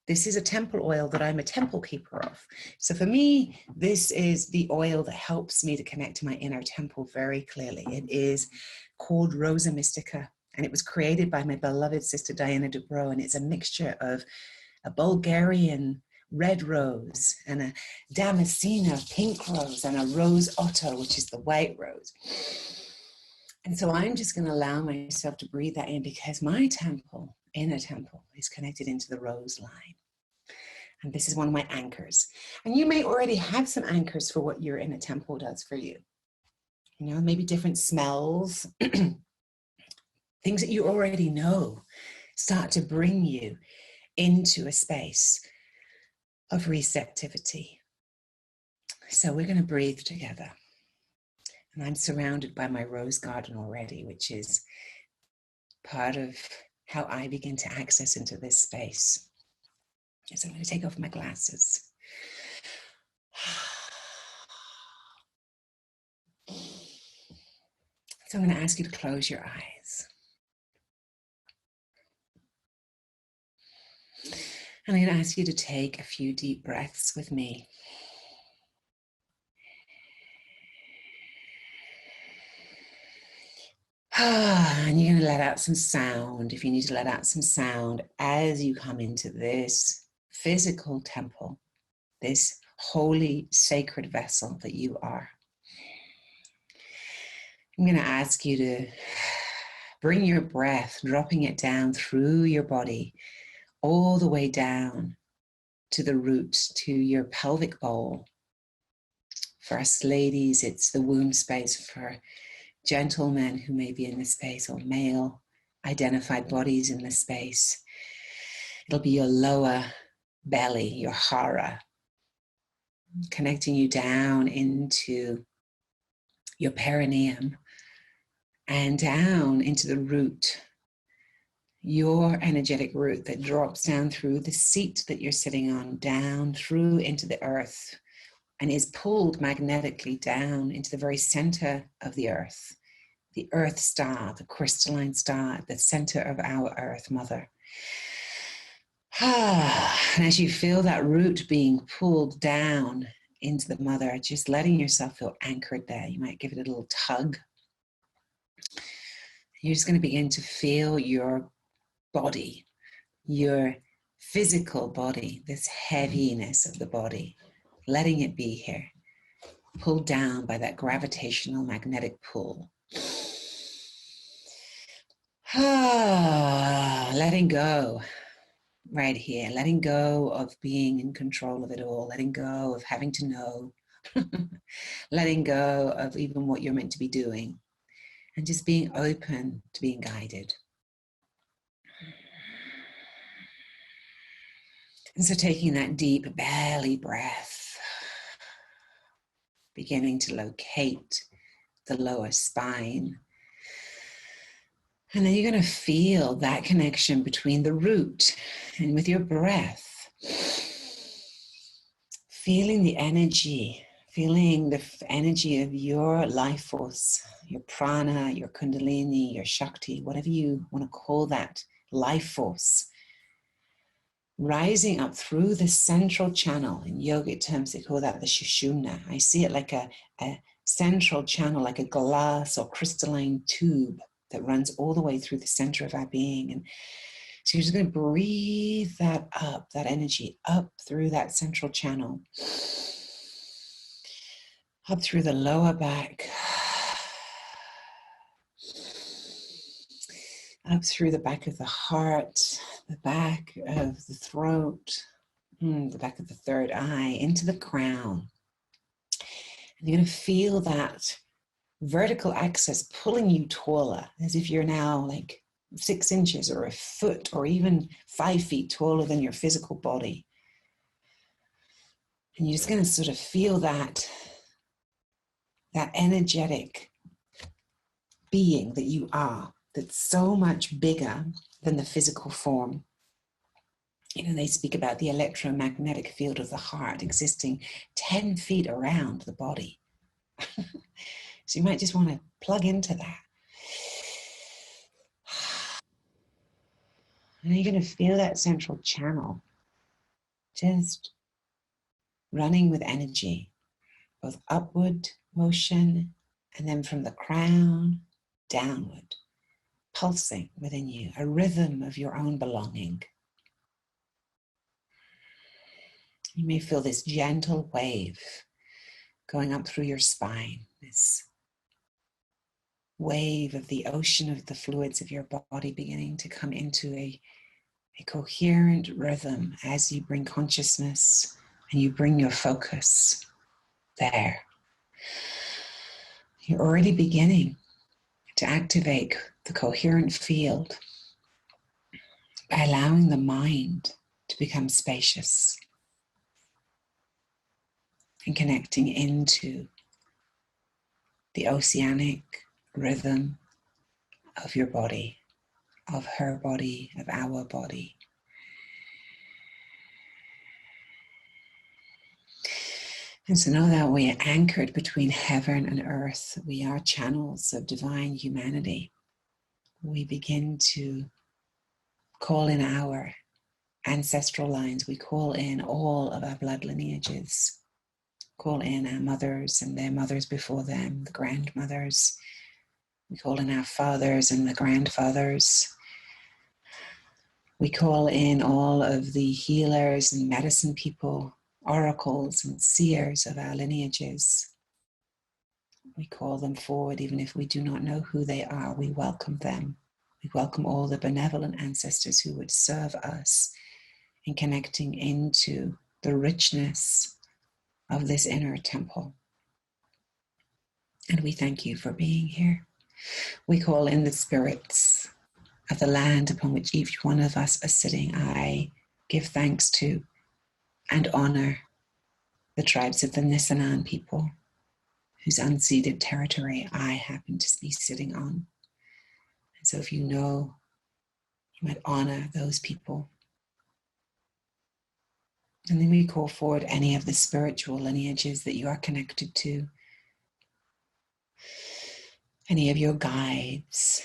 this is a temple oil that I'm a temple keeper of. So for me, this is the oil that helps me to connect to my inner temple very clearly. It is called Rosa Mystica, and it was created by my beloved sister Diana Dubrow, and it's a mixture of a Bulgarian red rose and a Damascena pink rose and a rose otto, which is the white rose. And so I'm just going to allow myself to breathe that in because my temple, inner temple, is connected into the rose line. And this is one of my anchors. And you may already have some anchors for what your inner temple does for you. Maybe different smells, things that you already know start to bring you into a space of receptivity. So we're going to breathe together. And I'm surrounded by my rose garden already, which is part of how I begin to access into this space. So I'm going to take off my glasses. So I'm going to ask you to close your eyes. And I'm going to ask you to take a few deep breaths with me. And you're going to let out some sound if you need to let out some sound as you come into this physical temple, this holy, sacred vessel that you are. I'm going to ask you to bring your breath, dropping it down through your body, all the way down to the roots, to your pelvic bowl. For us ladies, it's the womb space. For gentlemen who may be in this space, or male identified bodies in this space, it'll be your lower belly, your hara, connecting you down into your perineum and down into the root, your energetic root that drops down through the seat that you're sitting on, down through into the earth, and is pulled magnetically down into the very center of the earth star, the crystalline star at the center of our earth mother. And as you feel that root being pulled down into the mother, just letting yourself feel anchored there. You might give it a little tug. You're just going to begin to feel your body, your physical body, this heaviness of the body, letting it be here, pulled down by that gravitational magnetic pull. Letting go right here, letting go of being in control of it all, letting go of having to know, letting go of even what you're meant to be doing, and just being open to being guided. And so taking that deep belly breath, beginning to locate the lower spine. And then you're going to feel that connection between the root and with your breath. Feeling the energy, feeling the energy of your life force, your prana, your kundalini, your shakti, whatever you want to call that life force rising up through the central channel. In yogic terms, they call that the Sushumna. I see it like a central channel, like a glass or crystalline tube that runs all the way through the center of our being. And so you're just going to breathe that up, that energy up through that central channel, up through the lower back, up through the back of the heart, the back of the throat, the back of the third eye, into the crown. And you're going to feel that vertical axis pulling you taller, as if you're now like 6 inches or a foot or even 5 feet taller than your physical body. And you're just going to sort of feel that energetic being that you are, that's so much bigger than the physical form. You know, they speak about the electromagnetic field of the heart existing 10 feet around the body. So you might just want to plug into that. And you're going to feel that central channel just running with energy, both upward motion and then from the crown downward, pulsing within you, a rhythm of your own belonging. You may feel this gentle wave going up through your spine, this wave of the ocean of the fluids of your body beginning to come into a coherent rhythm as you bring consciousness and you bring your focus there. You're already beginning to activate the coherent field by allowing the mind to become spacious and connecting into the oceanic rhythm of your body, of her body, of our body. And so know that we are anchored between heaven and earth. We are channels of divine humanity. We begin to call in our ancestral lines. We call in all of our blood lineages. Call in our mothers and their mothers before them, the grandmothers. We call in our fathers and the grandfathers. We call in all of the healers and medicine people, oracles and seers of our lineages. We call them forward even if we do not know who they are. We welcome them. We welcome all the benevolent ancestors who would serve us in connecting into the richness of this inner temple. And we thank you for being here. We call in the spirits of the land upon which each one of us are sitting. I give thanks to and honor the tribes of the Nisenan people, whose unceded territory I happen to be sitting on. And so if you know, you might honor those people. And then we call forward any of the spiritual lineages that you are connected to, any of your guides,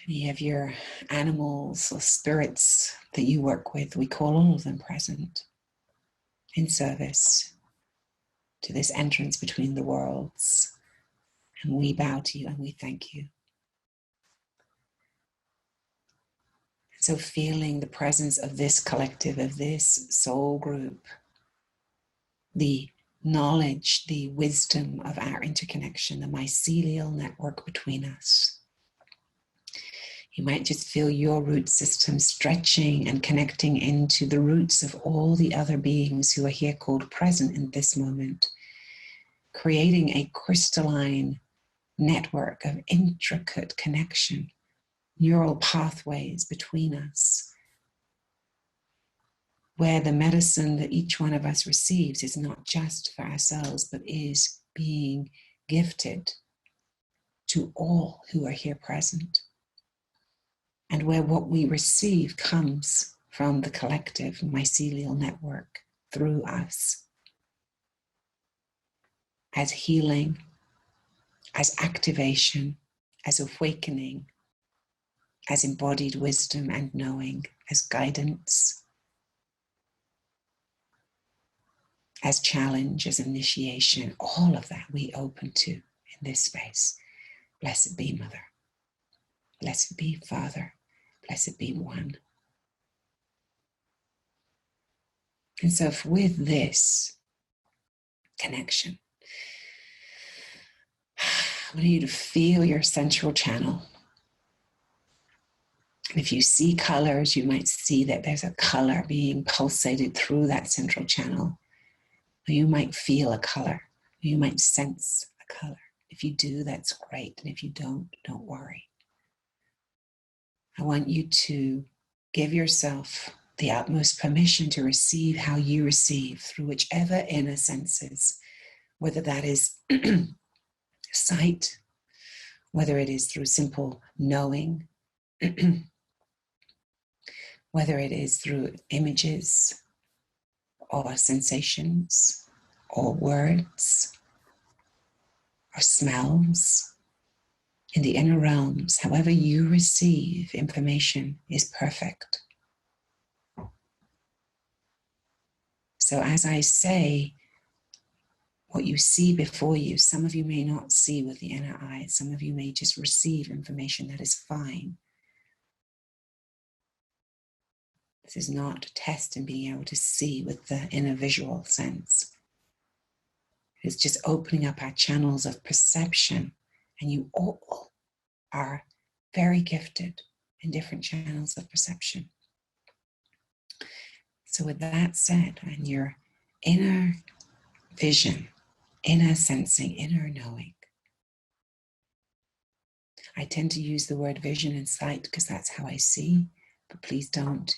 any of your animals or spirits that you work with. We call all of them present in service to this entrance between the worlds. And we bow to you and we thank you. So feeling the presence of this collective, of this soul group, the knowledge, the wisdom of our interconnection, the mycelial network between us. You might just feel your root system stretching and connecting into the roots of all the other beings who are here called present in this moment, creating a crystalline network of intricate connection, neural pathways between us, where the medicine that each one of us receives is not just for ourselves, but is being gifted to all who are here present. And where what we receive comes from the collective mycelial network through us as healing, as activation, as awakening, as embodied wisdom and knowing, as guidance, as challenge, as initiation, all of that we open to in this space. Blessed be Mother. Blessed be Father. Blessed be One. And so with this connection, I want you to feel your central channel. And if you see colors, you might see that there's a color being pulsated through that central channel. Or you might feel a color. Or you might sense a color. If you do, that's great. And if you don't worry. I want you to give yourself the utmost permission to receive how you receive through whichever inner senses, whether that is sight, whether it is through simple knowing, whether it is through images or sensations or words or smells. In the inner realms, however you receive information is perfect. So as I say, what you see before you, some of you may not see with the inner eye. Some of you may just receive information that is fine. This is not a test in being able to see with the inner visual sense. It's just opening up our channels of perception, and you all are very gifted in different channels of perception. So with that said, and your inner vision, inner sensing, inner knowing, I tend to use the word vision and sight because that's how I see, but please don't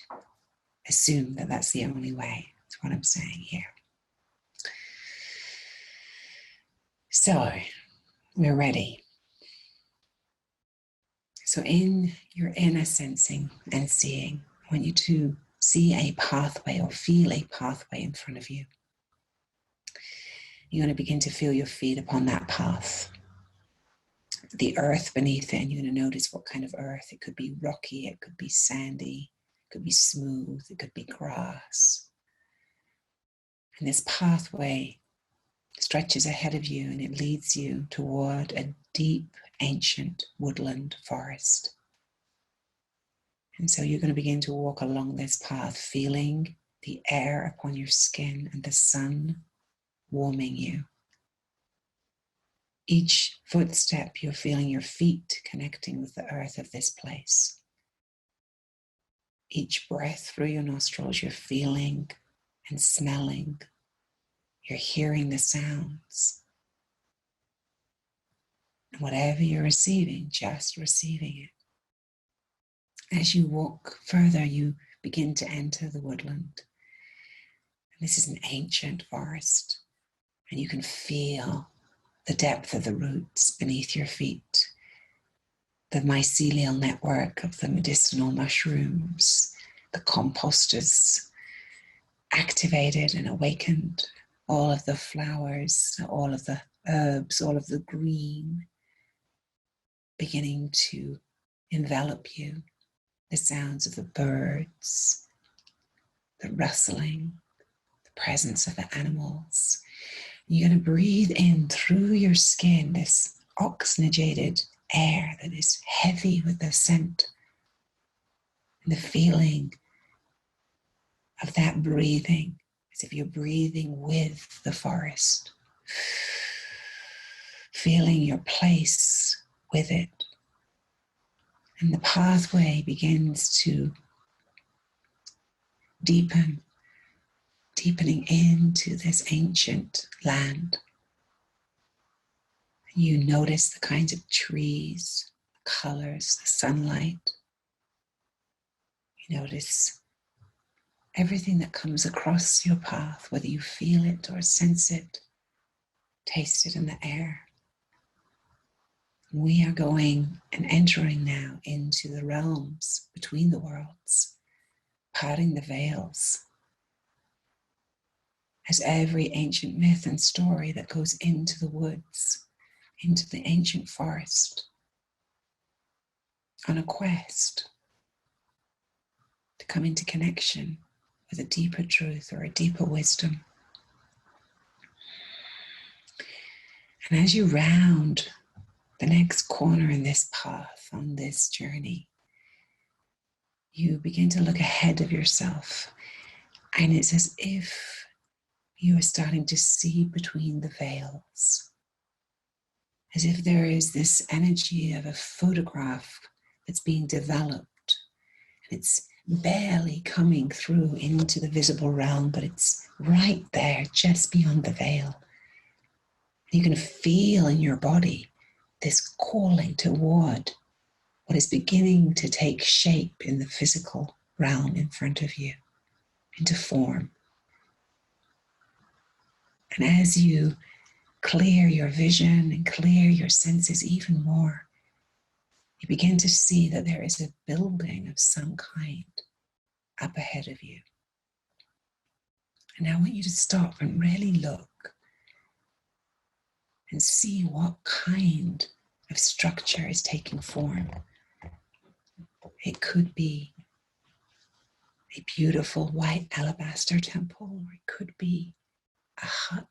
assume that that's the only way. That's what I'm saying here. So we're ready. So in your inner sensing and seeing, I want you to see a pathway or feel a pathway in front of you. You're going to begin to feel your feet upon that path. The earth beneath it, and you're going to notice what kind of earth. It could be rocky, it could be sandy, it could be smooth, it could be grass. And this pathway stretches ahead of you and it leads you toward a deep, ancient woodland forest. And so you're going to begin to walk along this path, feeling the air upon your skin and the sun warming you. Each footstep, you're feeling your feet connecting with the earth of this place. Each breath through your nostrils, you're feeling and smelling. You're hearing the sounds. And whatever you're receiving, just receiving it. As you walk further, you begin to enter the woodland. And this is an ancient forest, and you can feel the depth of the roots beneath your feet, the mycelial network of the medicinal mushrooms, the composters activated and awakened, all of the flowers, all of the herbs, all of the green beginning to envelop you, the sounds of the birds, the rustling, the presence of the animals. You're going to breathe in through your skin this oxygenated air that is heavy with the scent and the feeling of that breathing, as if you're breathing with the forest, feeling your place with it. And the pathway begins to deepening into this ancient land. You notice the kinds of trees, the colors, the sunlight. You notice everything that comes across your path, whether you feel it or sense it, taste it in the air. We are going and entering now into the realms between the worlds, parting the veils. As every ancient myth and story that goes into the woods, into the ancient forest, on a quest to come into connection with a deeper truth or a deeper wisdom. And as you round the next corner in this path, on this journey, you begin to look ahead of yourself, and it's as if you are starting to see between the veils, as if there is this energy of a photograph that's being developed, and it's barely coming through into the visible realm, but it's right there, just beyond the veil. You can feel in your body this calling toward what is beginning to take shape in the physical realm in front of you, into form. And as you clear your vision and clear your senses even more, you begin to see that there is a building of some kind up ahead of you. And I want you to stop and really look and see what kind of structure is taking form. It could be a beautiful white alabaster temple, or it could be a hut,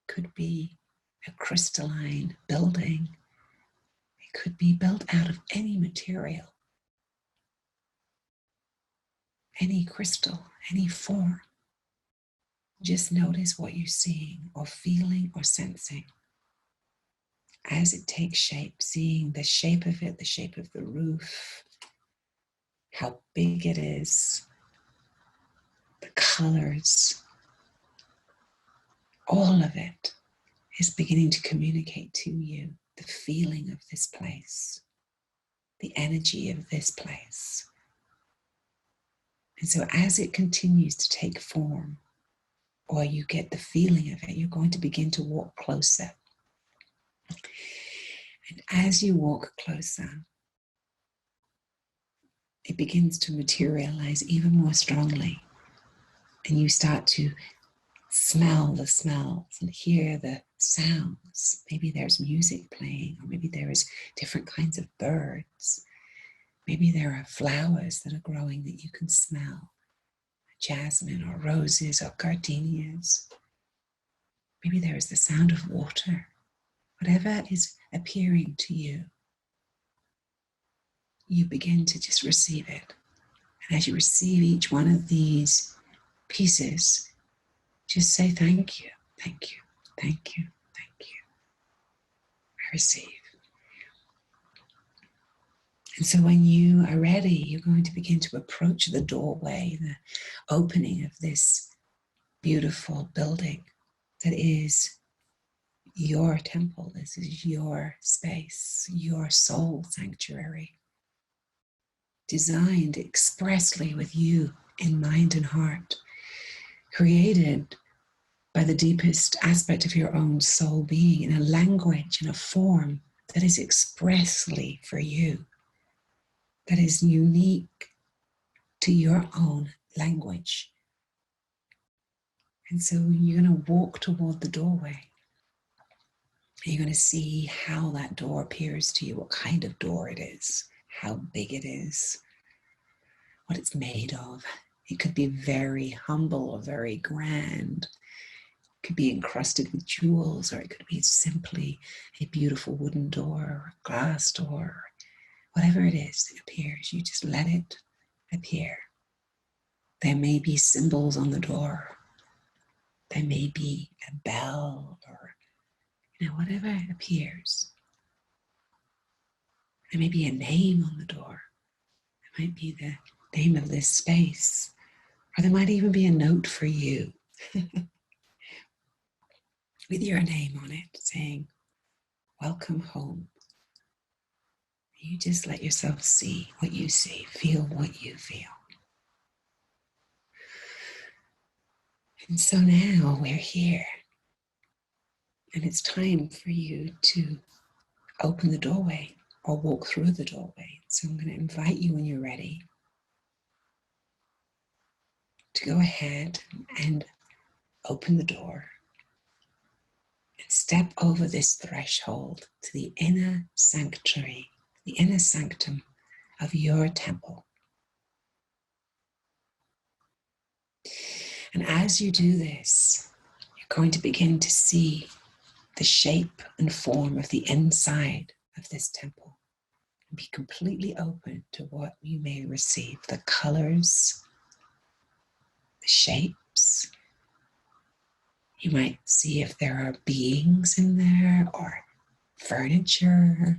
could be a crystalline building. It could be built out of any material, any crystal, any form. Just notice what you're seeing or feeling or sensing as it takes shape, seeing the shape of it, the shape of the roof, how big it is, the colors, all of it is beginning to communicate to you the feeling of this place, the energy of this place. And so as it continues to take form, or you get the feeling of it, you're going to begin to walk closer. And as you walk closer, it begins to materialize even more strongly. And you start to smell the smells and hear the sounds. Maybe there's music playing, or maybe there's different kinds of birds. Maybe there are flowers that are growing that you can smell. Jasmine or roses or gardenias. Maybe there is the sound of water. Whatever is appearing to you, you begin to just receive it. And as you receive each one of these pieces, just say thank you, thank you, thank you, thank you. I receive. And so when you are ready, you're going to begin to approach the doorway, the opening of this beautiful building that is your temple. This is your space, your soul sanctuary, designed expressly with you in mind and heart, created by the deepest aspect of your own soul being in a language, in a form that is expressly for you, that is unique to your own language. And so you're going to walk toward the doorway. You're going to see how that door appears to you, what kind of door it is, how big it is, what it's made of. It could be very humble or very grand. It could be encrusted with jewels, or it could be simply a beautiful wooden door or a glass door. Whatever it is that appears, you just let it appear. There may be symbols on the door. There may be a bell, or whatever appears. There may be a name on the door. It might be the name of this space, or there might even be a note for you with your name on it saying, "Welcome home." You just let yourself see what you see, feel what you feel. And so now we're here, and it's time for you to open the doorway or walk through the doorway. So I'm going to invite you, when you're ready, to go ahead and open the door and step over this threshold to the inner sanctuary, the inner sanctum of your temple. And as you do this, you're going to begin to see the shape and form of the inside of this temple. And be completely open to what you may receive, the colors, the shapes. You might see if there are beings in there or furniture,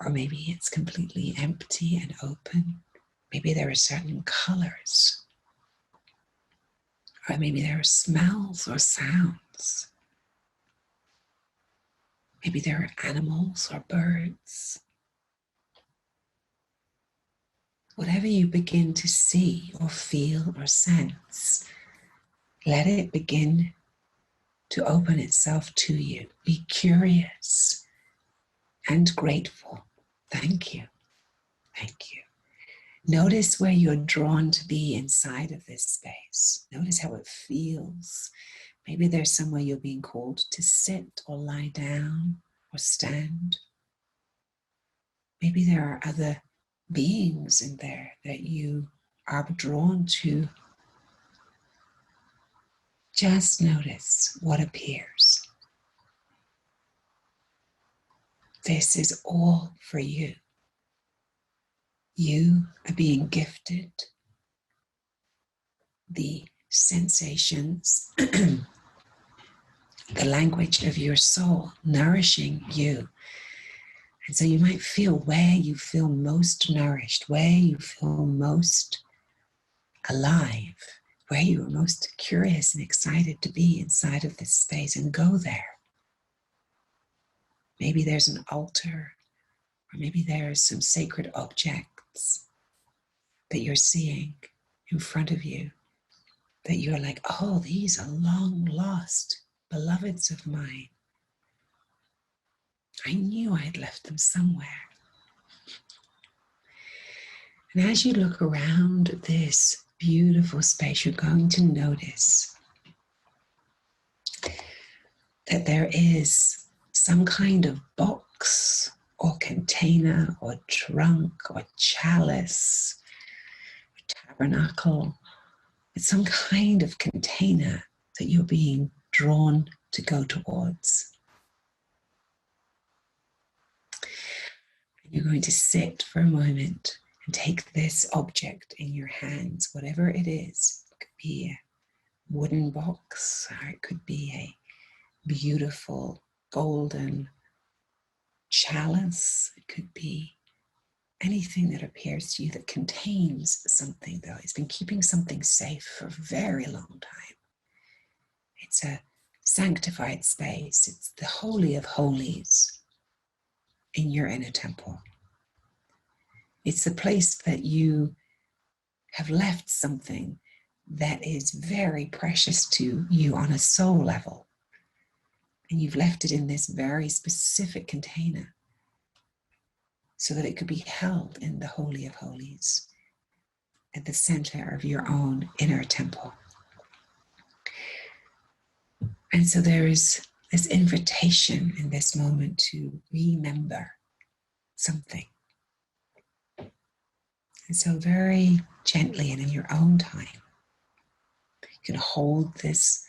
or maybe it's completely empty and open. Maybe there are certain colors, or maybe there are smells or sounds. Maybe there are animals or birds. Whatever you begin to see or feel or sense, let it begin to open itself to you. Be curious and grateful. Thank you. Thank you. Notice where you're drawn to be inside of this space. Notice how it feels. Maybe there's somewhere you're being called to sit or lie down or stand. Maybe there are other beings in there that you are drawn to. Just notice what appears. This is all for you. You are being gifted the sensations, the language of your soul, nourishing you. And so you might feel where you feel most nourished, where you feel most alive, where you are most curious and excited to be inside of this space, and go there. Maybe there's an altar, or maybe there's some sacred objects that you're seeing in front of you, that you're like, oh, these are long lost beloveds of mine. I knew I had left them somewhere. And as you look around this beautiful space, you're going to notice that there is some kind of box or container or trunk or chalice or tabernacle. It's some kind of container that you're being drawn to go towards. And you're going to sit for a moment and take this object in your hands, whatever it is. It could be a wooden box, or it could be a beautiful golden chalice. It could be anything that appears to you that contains something, though. It's been keeping something safe for a very long time. It's a sanctified space. It's the Holy of Holies in your inner temple. It's the place that you have left something that is very precious to you on a soul level. And you've left it in this very specific container so that it could be held in the Holy of Holies at the center of your own inner temple. And so there is this invitation in this moment to remember something. And so very gently and in your own time, you can hold this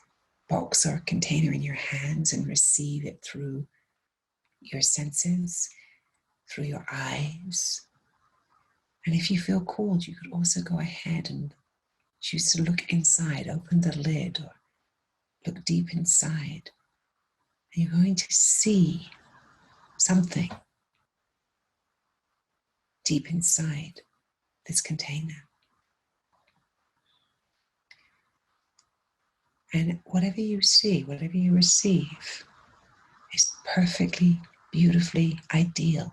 box or container in your hands and receive it through your senses, through your eyes. And if you feel called, you could also go ahead and choose to look inside, open the lid, or look deep inside. And you're going to see something deep inside this container. And whatever you see, whatever you receive, is perfectly, beautifully ideal.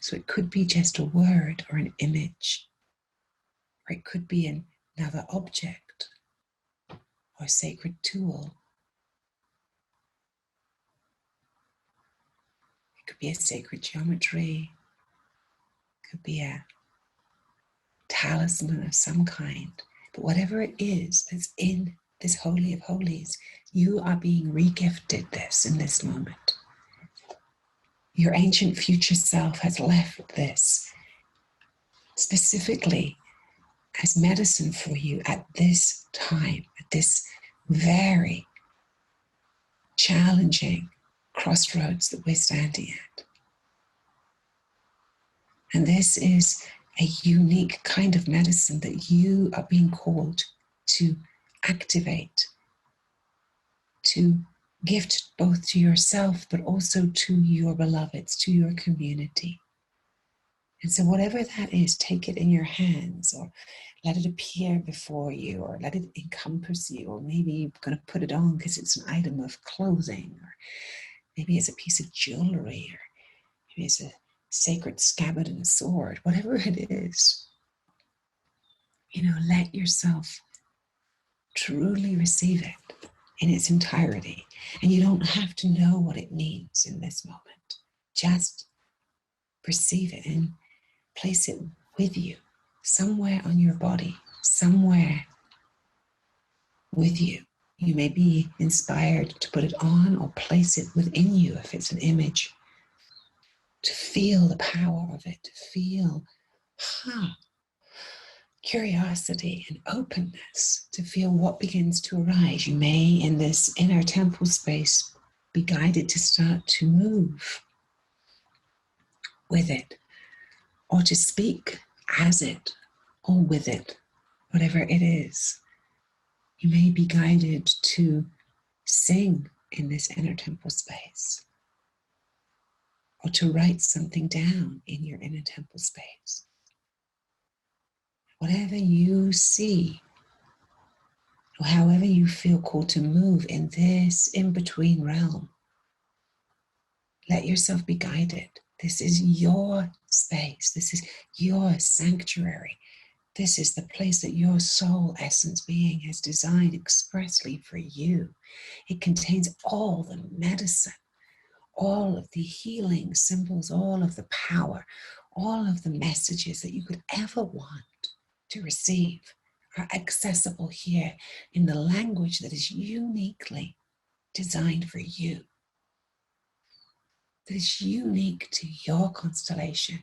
So it could be just a word or an image, or it could be another object or a sacred tool. It could be a sacred geometry. It could be a talisman of some kind. But whatever it is that's in this Holy of Holies, you are being regifted this in this moment. Your ancient future self has left this specifically as medicine for you at this time, at this very challenging crossroads that we're standing at. And this is a unique kind of medicine that you are being called to activate, to gift both to yourself, but also to your beloveds, to your community. And so whatever that is, take it in your hands, or let it appear before you, or let it encompass you, or maybe you're going to put it on because it's an item of clothing, or maybe it's a piece of jewelry, or maybe it's a sacred scabbard and sword, whatever it is. Let yourself truly receive it in its entirety. And you don't have to know what it means in this moment. Just perceive it and place it with you, somewhere on your body, somewhere with you. You may be inspired to put it on or place it within you if it's an image, to feel the power of it, to feel curiosity and openness, to feel what begins to arise. You may, in this inner temple space, be guided to start to move with it, or to speak as it, or with it, whatever it is. You may be guided to sing in this inner temple space, or to write something down in your inner temple space. Whatever you see, or however you feel called to move in this in-between realm, let yourself be guided. This is your space. This is your sanctuary. This is the place that your soul essence being has designed expressly for you. It contains all the medicine, all of the healing symbols, all of the power, all of the messages that you could ever want to receive are accessible here in the language that is uniquely designed for you, that is unique to your constellation.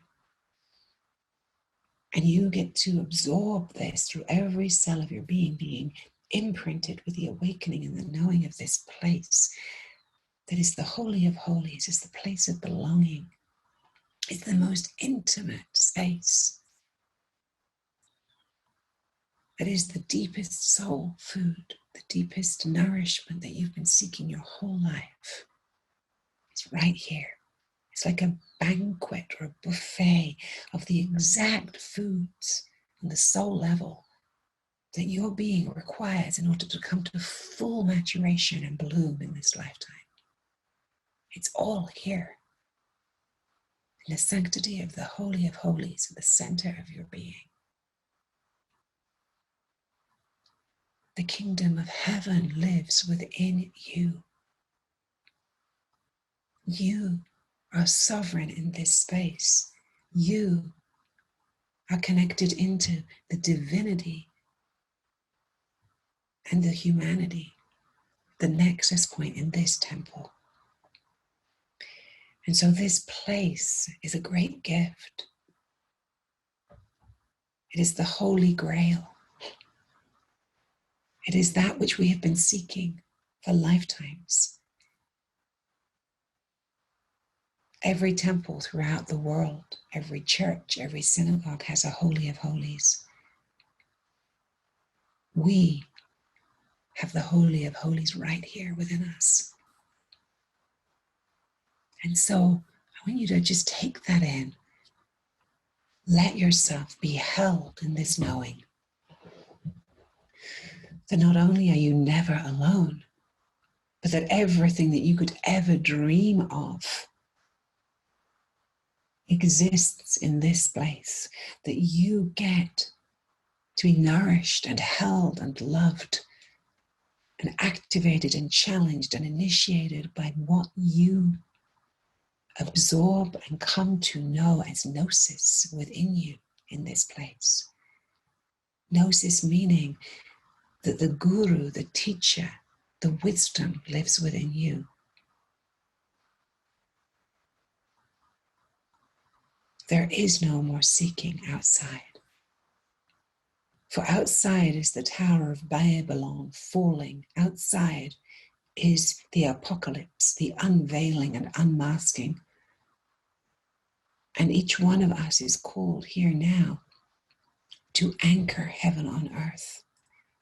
And you get to absorb this through every cell of your being imprinted with the awakening and the knowing of this place that is the Holy of Holies, is the place of belonging. It's the most intimate space. That is the deepest soul food, the deepest nourishment that you've been seeking your whole life. It's right here. It's like a banquet or a buffet of the exact foods on the soul level that your being requires in order to come to full maturation and bloom in this lifetime. It's all here in the sanctity of the Holy of Holies, at the center of your being. The kingdom of heaven lives within you. You are sovereign in this space. You are connected into the divinity and the humanity, the nexus point in this temple. And so this place is a great gift. It is the Holy Grail. It is that which we have been seeking for lifetimes. Every temple throughout the world, every church, every synagogue has a Holy of Holies. We have the Holy of Holies right here within us. And so I want you to just take that in. Let yourself be held in this knowing that not only are you never alone, but that everything that you could ever dream of exists in this place, that you get to be nourished and held and loved and activated and challenged and initiated by what you absorb and come to know as gnosis within you in this place. Gnosis meaning that the guru, the teacher, the wisdom lives within you. There is no more seeking outside. For outside is the Tower of Babylon falling. Outside is the apocalypse, the unveiling and unmasking. And each one of us is called here now to anchor heaven on earth,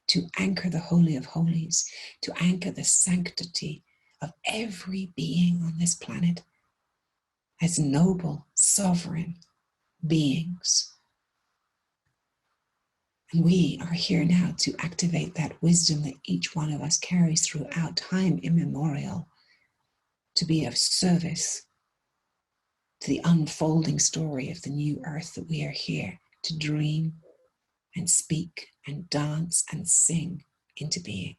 to anchor the Holy of Holies, to anchor the sanctity of every being on this planet as noble, sovereign beings. And we are here now to activate that wisdom that each one of us carries throughout time immemorial, to be of service to the unfolding story of the new earth that we are here to dream and speak and dance and sing into being.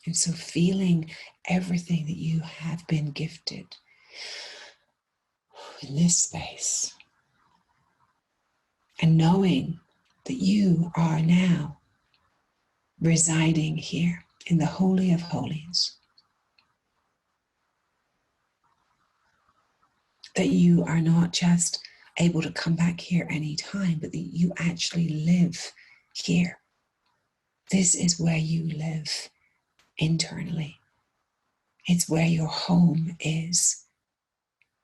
And so feeling everything that you have been gifted in this space, and knowing that you are now residing here in the Holy of Holies, that you are not just able to come back here anytime, but that you actually live here. This is where you live internally. It's where your home is.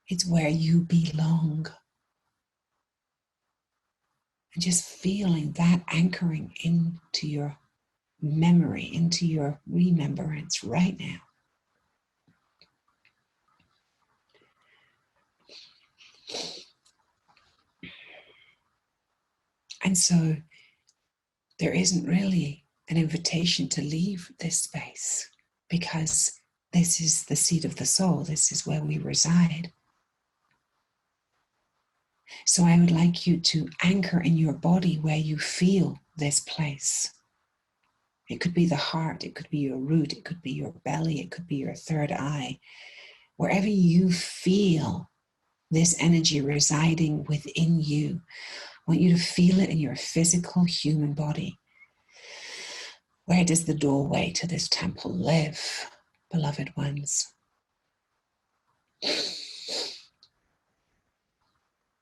It's where you belong. And just feeling that anchoring into your memory, into your remembrance right now. And so there isn't really an invitation to leave this space, because this is the seat of the soul. This is where we reside. So I would like you to anchor in your body where you feel this place. It could be the heart, it could be your root, it could be your belly, it could be your third eye. Wherever you feel this energy residing within you, I want you to feel it in your physical human body. Where does the doorway to this temple live, beloved ones?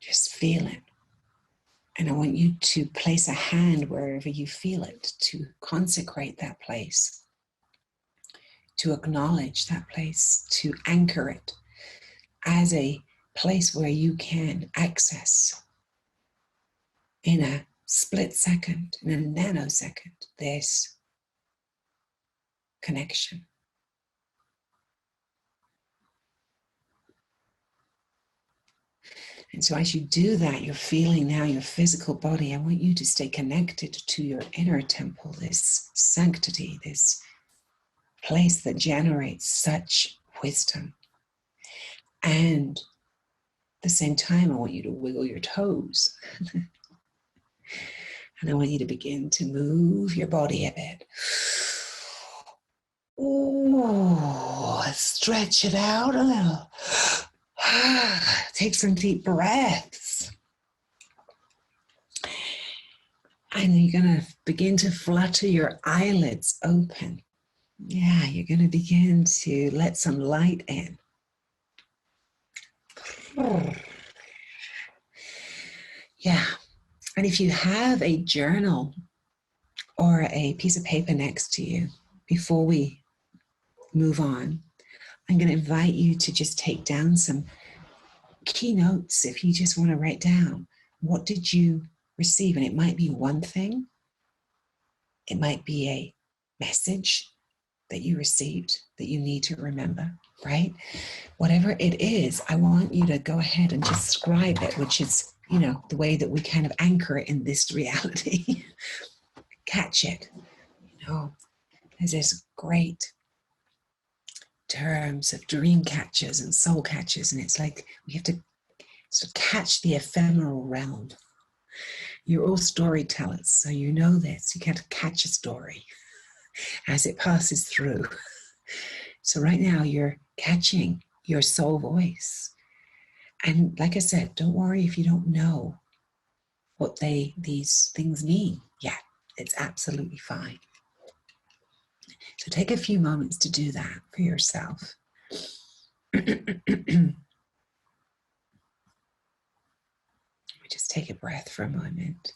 Just feel it. And I want you to place a hand wherever you feel it, to consecrate that place, to acknowledge that place, to anchor it as a place where you can access in a split second, in a nanosecond, this connection. And so as you do that, you're feeling now your physical body. I want you to stay connected to your inner temple, this sanctity, this place that generates such wisdom. And at the same time, I want you to wiggle your toes. And I want you to begin to move your body a bit. Ooh, stretch it out a little. Take some deep breaths. And you're going to begin to flutter your eyelids open. Yeah, you're going to begin to let some light in. Yeah. And if you have a journal or a piece of paper next to you, before we move on, I'm going to invite you to just take down some key notes. If you just want to write down, what did you receive? And it might be one thing. It might be a message that you received that you need to remember, right? Whatever it is, I want you to go ahead and just scribe it, which is, the way that we kind of anchor it in this reality. Catch it. There's this great terms of dream catchers and soul catchers, and it's like we have to sort of catch the ephemeral realm. You're all storytellers, so you know this. You can't catch a story as it passes through. So right now you're catching your soul voice. And like I said, don't worry if you don't know what these things mean yet. It's absolutely fine. So take a few moments to do that for yourself. Just take a breath for a moment.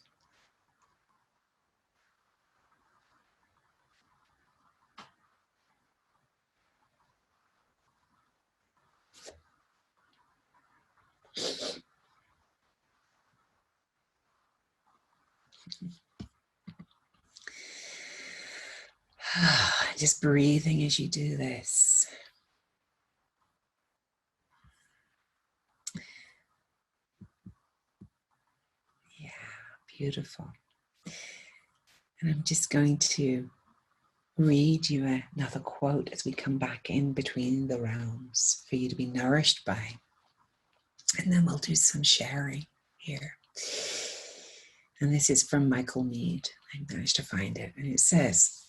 Just breathing as you do this. Yeah, beautiful. And I'm just going to read you another quote as we come back in between the rounds for you to be nourished by. And then we'll do some sharing here. And this is from Michael Meade. I managed to find it. And it says,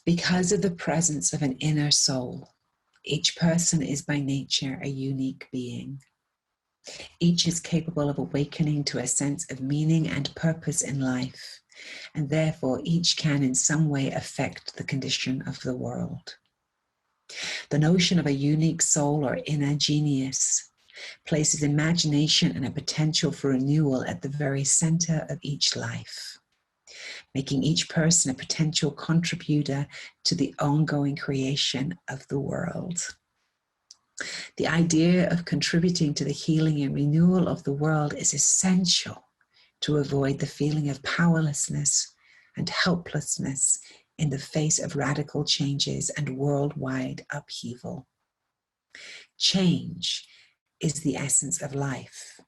because of the presence of an inner soul, each person is by nature a unique being. Each is capable of awakening to a sense of meaning and purpose in life, and therefore each can in some way affect the condition of the world. The notion of a unique soul or inner genius places imagination and a potential for renewal at the very center of each life, making each person a potential contributor to the ongoing creation of the world. The idea of contributing to the healing and renewal of the world is essential to avoid the feeling of powerlessness and helplessness in the face of radical changes and worldwide upheaval. Change is the essence of life.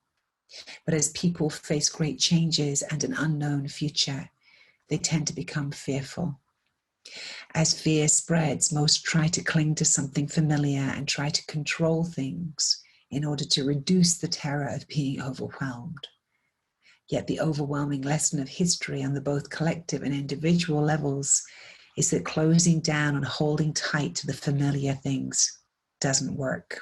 But as people face great changes and an unknown future, they tend to become fearful. As fear spreads, most try to cling to something familiar and try to control things in order to reduce the terror of being overwhelmed. Yet the overwhelming lesson of history on the both collective and individual levels is that closing down and holding tight to the familiar things doesn't work.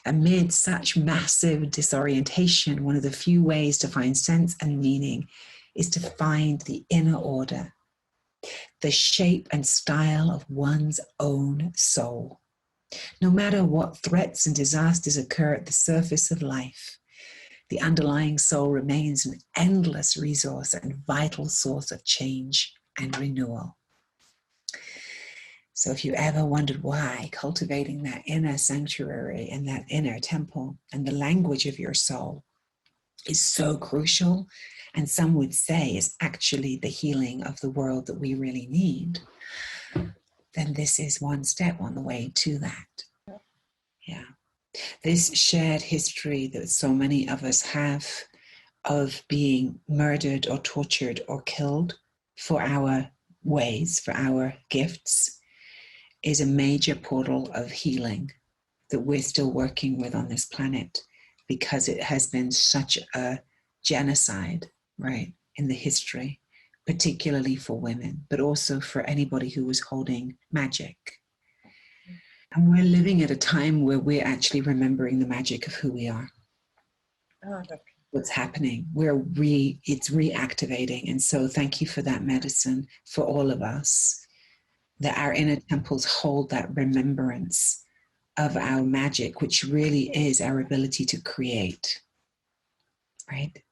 Amid such massive disorientation, one of the few ways to find sense and meaning is to find the inner order, the shape and style of one's own soul. No matter what threats and disasters occur at the surface of life, the underlying soul remains an endless resource and vital source of change and renewal. So if you ever wondered why cultivating that inner sanctuary and that inner temple and the language of your soul is so crucial, and some would say is actually the healing of the world that we really need, then this is one step on the way to that. Yeah. This shared history that so many of us have of being murdered or tortured or killed for our ways, for our gifts, is a major portal of healing that we're still working with on this planet, because it has been such a genocide, right, in the history, particularly for women, but also for anybody who was holding magic. And we're living at a time where we're actually remembering the magic of who we are. What's happening. It's reactivating. And so thank you for that medicine for all of us, that our inner temples hold that remembrance of our magic, which really is our ability to create, right?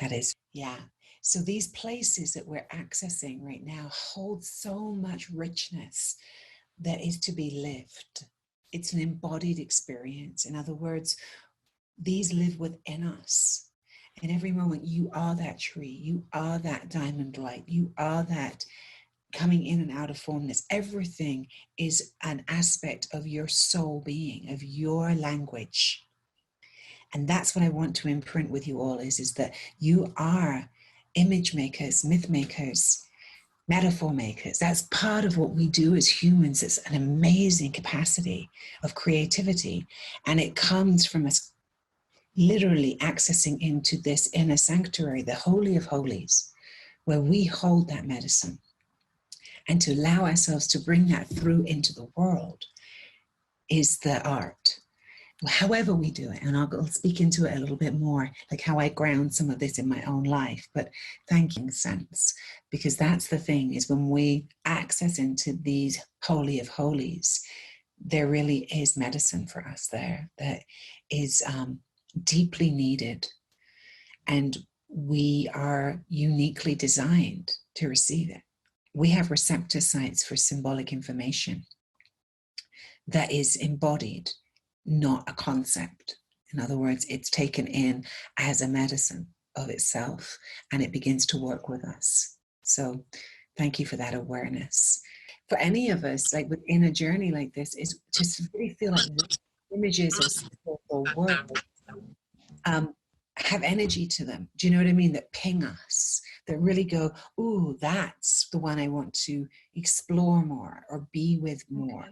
That is, yeah. So these places that we're accessing right now hold so much richness that is to be lived. It's an embodied experience. In other words, these live within us. And every moment you are that tree, you are that diamond light, you are that coming in and out of formness. Everything is an aspect of your soul being, of your language. And that's what I want to imprint with you all is that you are image makers, myth makers, metaphor makers. That's part of what we do as humans. It's an amazing capacity of creativity. And it comes from us literally accessing into this inner sanctuary, the Holy of Holies, where we hold that medicine. And to allow ourselves to bring that through into the world is the art. however we do it, and I'll speak into it a little bit more, like how I ground some of this in my own life. But thank you, sense, because that's the thing, is when we access into these holy of holies, there really is medicine for us there that is deeply needed, and we are uniquely designed to receive it. We have receptor sites for symbolic information that is embodied, not a concept. In other words, it's taken in as a medicine of itself, and it begins to work with us. So thank you for that awareness. For any of us, like within a journey like this, is to really feel like the images or symbols or words have energy to them. Do you know what I mean? That ping us, that really go, ooh, that's the one I want to explore more or be with more.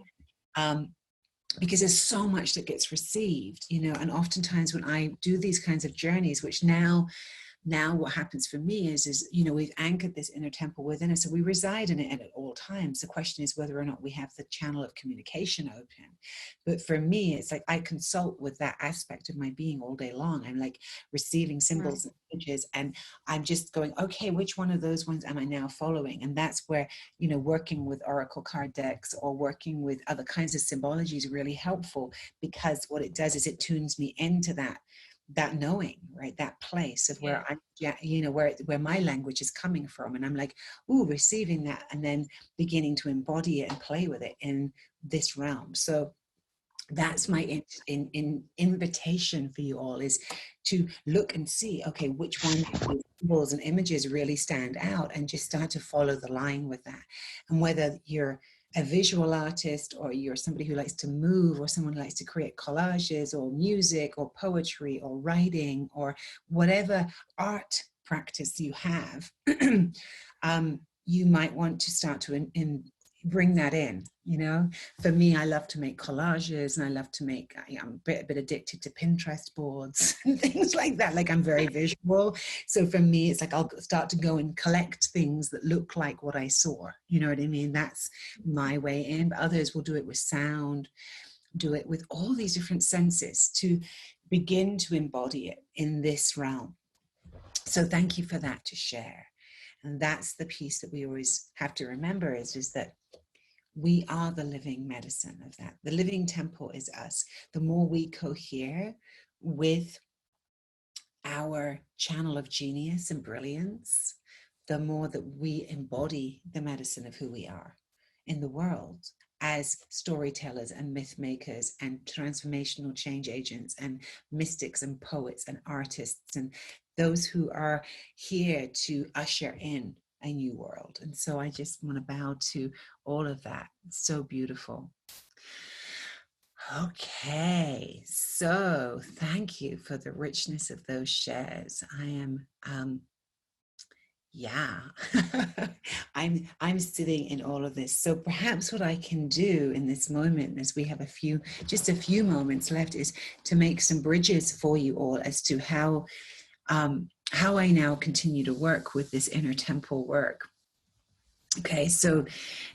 Because there's so much that gets received, you know, and oftentimes when I do these kinds of journeys, which now what happens for me is, you know, we've anchored this inner temple within us, so we reside in it at all times. The question is whether or not we have the channel of communication open. But for me, it's like I consult with that aspect of my being all day long. I'm like receiving symbols and images, and I'm just going, okay, which one of those ones am I now following? And that's where, you know, working with oracle card decks or working with other kinds of symbology is really helpful, because what it does is it tunes me into that knowing, right, that place of where I'm, you know, where my language is coming from, and I'm like, ooh, receiving that, and then beginning to embody it and play with it in this realm. So that's my invitation for you all, is to look and see, okay, which one of the symbols and images really stand out, and just start to follow the line with that. And whether you're a visual artist, or you're somebody who likes to move, or someone who likes to create collages or music or poetry or writing or whatever art practice you have, you might want to start to bring that in. You know, for me, I love to make collages, and I love to make, I'm a bit addicted to Pinterest boards and things like that. Like, I'm very visual. So for me, it's like I'll start to go and collect things that look like what I saw. You know what I mean? That's my way in. But others will do it with sound, do it with all these different senses to begin to embody it in this realm. So thank you for that to share. And that's the piece that we always have to remember, is that we are the living medicine of that. The living temple is us. The more we cohere with our channel of genius and brilliance, the more that we embody the medicine of who we are in the world as storytellers and myth makers and transformational change agents and mystics and poets and artists, and those who are here to usher in a new world. And so I just want to bow to all of that. It's so beautiful. Okay, so thank you for the richness of those shares. I am I'm sitting in all of this. So perhaps what I can do in this moment, as we have just a few moments left, is to make some bridges for you all as to how I now continue to work with this inner temple work. Okay, so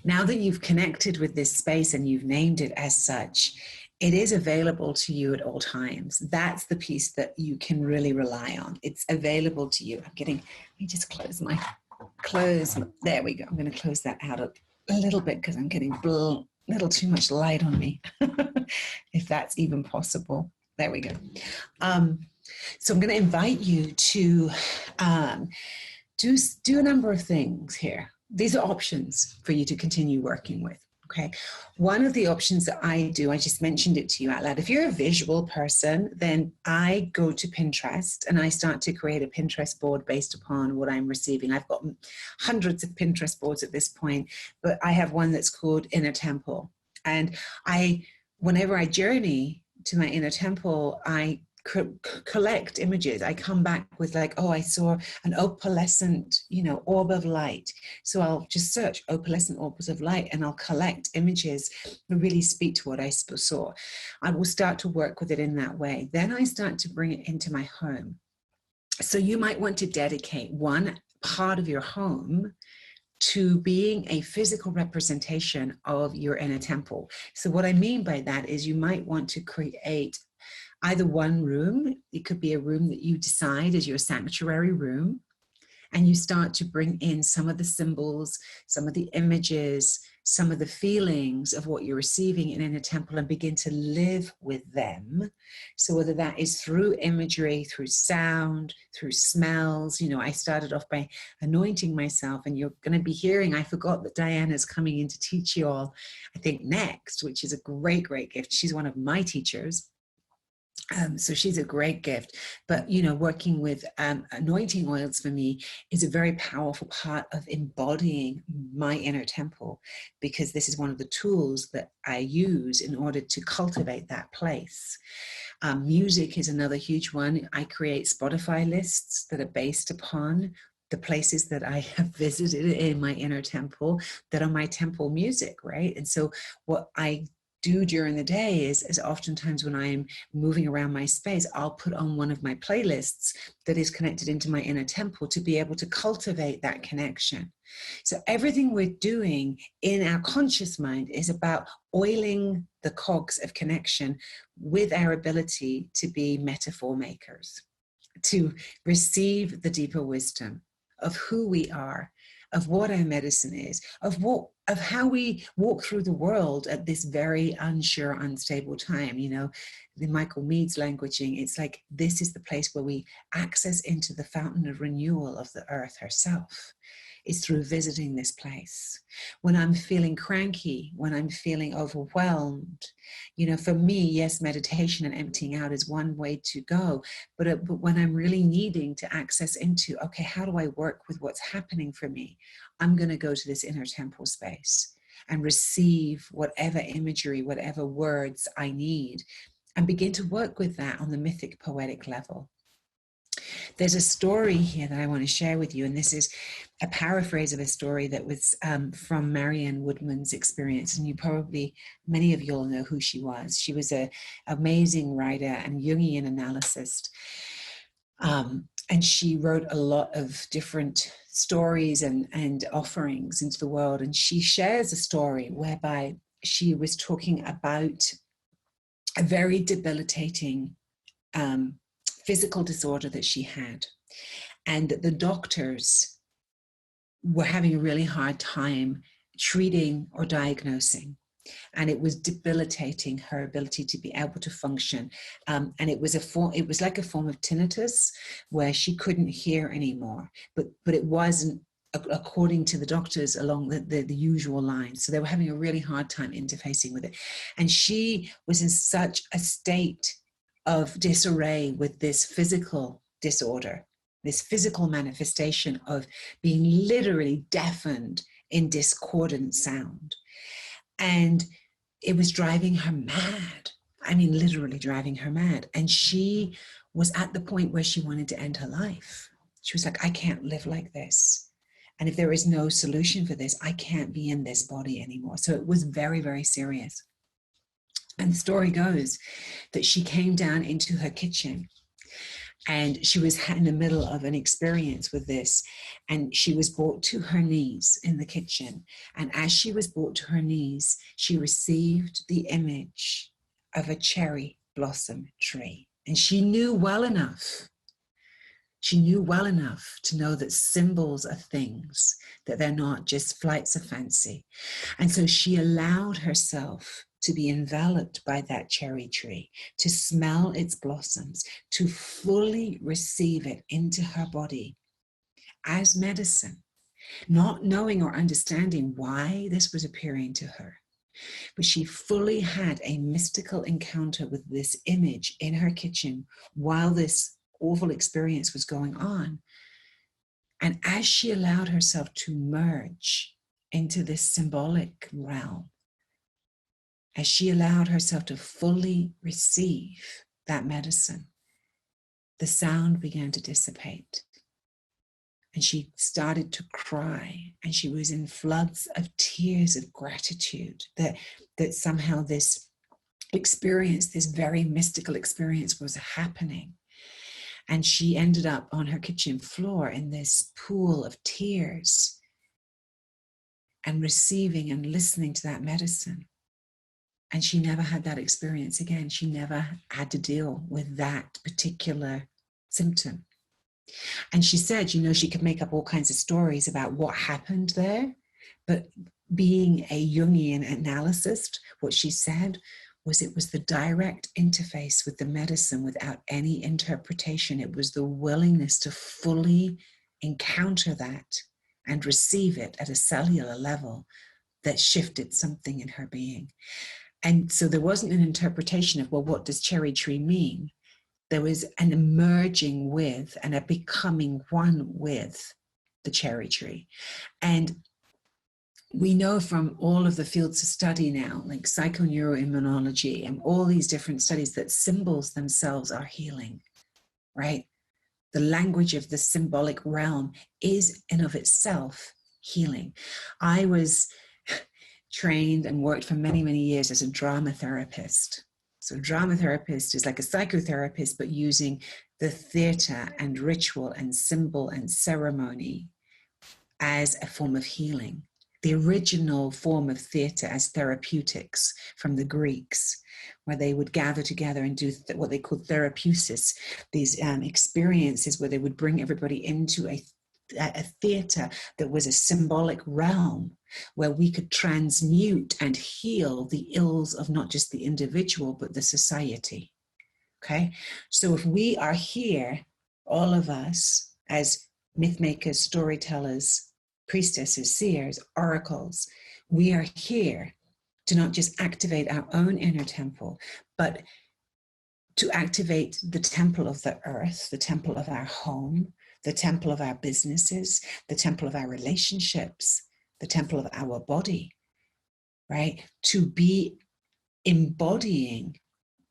now that you've connected with this space and you've named it as such, it is available to you at all times. That's the piece that you can really rely on. It's available to you. Let me just close. There we go. I'm going to close that out a little bit because I'm getting a little too much light on me, if that's even possible. There we go. So I'm going to invite you to do a number of things here. These are options for you to continue working with. Okay. One of the options that I do, I just mentioned it to you out loud. If you're a visual person, then I go to Pinterest and I start to create a Pinterest board based upon what I'm receiving. I've got hundreds of Pinterest boards at this point, but I have one that's called Inner Temple. And whenever I journey to my inner temple, I collect images. I come back with like, oh, I saw an opalescent, orb of light. So I'll just search opalescent orbs of light and I'll collect images that really speak to what I saw. I will start to work with it in that way. Then I start to bring it into my home. So you might want to dedicate one part of your home to being a physical representation of your inner temple. So what I mean by that is you might want to create either one room, it could be a room that you decide is your sanctuary room, and you start to bring in some of the symbols, some of the images, some of the feelings of what you're receiving in a temple, and begin to live with them. So whether that is through imagery, through sound, through smells, you know, I started off by anointing myself, and you're going to be hearing, I forgot that Diana's coming in to teach you all, I think next, which is a great, great gift. She's one of my teachers. So she's a great gift. But, you know, working with anointing oils for me is a very powerful part of embodying my inner temple, because this is one of the tools that I use in order to cultivate that place. Music is another huge one. I create Spotify lists that are based upon the places that I have visited in my inner temple that are my temple music, right? And so what I do during the day is oftentimes when I'm moving around my space, I'll put on one of my playlists that is connected into my inner temple to be able to cultivate that connection. So everything we're doing in our conscious mind is about oiling the cogs of connection with our ability to be metaphor makers, to receive the deeper wisdom of who we are, of what our medicine is, of how we walk through the world at this very unsure, unstable time. You know, the Michael Mead's languaging, it's like this is the place where we access into the fountain of renewal of the earth herself. Is through visiting this place. When I'm feeling cranky, when I'm feeling overwhelmed, you know, for me, yes, meditation and emptying out is one way to go. But when I'm really needing to access into, okay, how do I work with what's happening for me? I'm going to go to this inner temple space and receive whatever imagery, whatever words I need, and begin to work with that on the mythic poetic level. There's a story here that I want to share with you, and this is a paraphrase of a story that was from Marianne Woodman's experience, and you probably, many of you will know who she was. She was an amazing writer and Jungian analyst, and she wrote a lot of different stories and offerings into the world, and she shares a story whereby she was talking about a very debilitating physical disorder that she had, and that the doctors were having a really hard time treating or diagnosing, and it was debilitating her ability to be able to function. And it was like a form of tinnitus where she couldn't hear anymore, but it wasn't according to the doctors along the usual lines. So they were having a really hard time interfacing with it, and she was in such a state of disarray with this physical disorder, this physical manifestation of being literally deafened in discordant sound. And it was driving her mad. I mean, literally driving her mad. And she was at the point where she wanted to end her life. She was like, I can't live like this. And if there is no solution for this, I can't be in this body anymore. So it was very, very serious. And the story goes that she came down into her kitchen, and she was in the middle of an experience with this, and she was brought to her knees in the kitchen. And as she was brought to her knees, she received the image of a cherry blossom tree. And she knew well enough to know that symbols are things, that they're not just flights of fancy. And so she allowed herself to be enveloped by that cherry tree, to smell its blossoms, to fully receive it into her body as medicine, not knowing or understanding why this was appearing to her. But she fully had a mystical encounter with this image in her kitchen while this awful experience was going on. And as she allowed herself to merge into this symbolic realm, as she allowed herself to fully receive that medicine, the sound began to dissipate. And she started to cry, and she was in floods of tears of gratitude that somehow this experience, this very mystical experience, was happening. And she ended up on her kitchen floor in this pool of tears and receiving and listening to that medicine. And she never had that experience again. She never had to deal with that particular symptom. And she said, you know, she could make up all kinds of stories about what happened there. But being a Jungian analyst, what she said was it was the direct interface with the medicine without any interpretation. It was the willingness to fully encounter that and receive it at a cellular level that shifted something in her being. And so there wasn't an interpretation of, well, what does cherry tree mean? There was an emerging with and a becoming one with the cherry tree. And we know from all of the fields of study now, like psychoneuroimmunology and all these different studies, that symbols themselves are healing, right? The language of the symbolic realm is in of itself healing. I was trained and worked for many, many years as a drama therapist. So a drama therapist is like a psychotherapist, but using the theater and ritual and symbol and ceremony as a form of healing. The original form of theater as therapeutics from the Greeks, where they would gather together and do what they called therapeusis, these experiences where they would bring everybody into a theater that was a symbolic realm where we could transmute and heal the ills of not just the individual, but the society. Okay, so if we are here, all of us as myth makers, storytellers, priestesses, seers, oracles, we are here to not just activate our own inner temple, but to activate the temple of the earth, the temple of our home, the temple of our businesses, the temple of our relationships, the temple of our body, right? To be embodying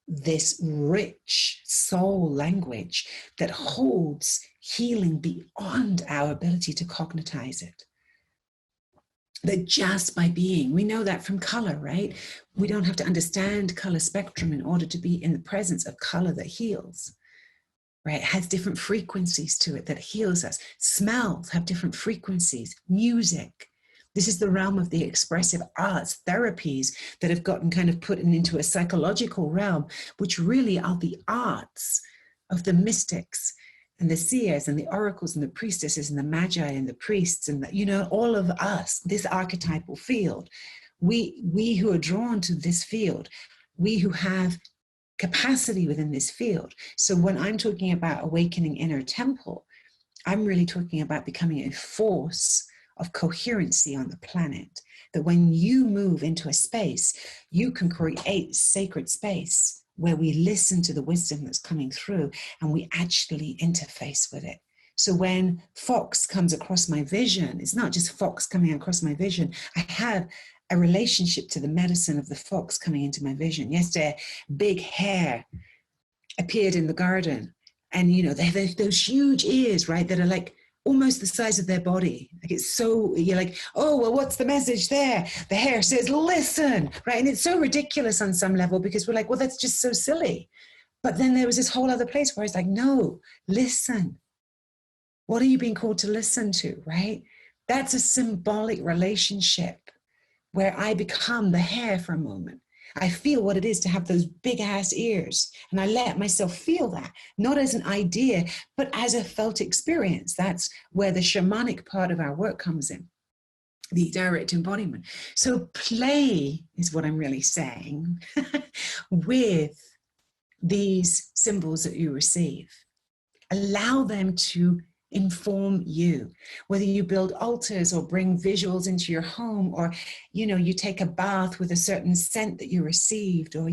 this rich soul language that holds healing beyond our ability to cognitize it. That just by being, we know that from color, right? We don't have to understand color spectrum in order to be in the presence of color that heals, right? It has different frequencies to it that heals us. Smells have different frequencies. Music. This is the realm of the expressive arts, therapies that have gotten kind of put into a psychological realm, which really are the arts of the mystics and the seers and the oracles and the priestesses and the magi and the priests and the, you know, all of us, this archetypal field. We who are drawn to this field, we who have capacity within this field. So when I'm talking about awakening inner temple, I'm really talking about becoming a force of coherency on the planet, that when you move into a space, you can create sacred space where we listen to the wisdom that's coming through and we actually interface with it. So when Fox comes across my vision, it's not just Fox coming across my vision. I have a relationship to the medicine of the fox coming into my vision. Yesterday, big hair appeared in the garden. And, you know, they have those huge ears, right, that are like almost the size of their body. Like it's so, you're like, oh, well, what's the message there? The hair says, listen, right? And it's so ridiculous on some level because we're like, well, that's just so silly. But then there was this whole other place where it's like, no, listen. What are you being called to listen to, right? That's a symbolic relationship where I become the hair for a moment. I feel what it is to have those big ass ears. And I let myself feel that, not as an idea, but as a felt experience. That's where the shamanic part of our work comes in, the direct embodiment. So play is what I'm really saying with these symbols that you receive. Allow them to inform you, whether you build altars or bring visuals into your home, or you take a bath with a certain scent that you received, or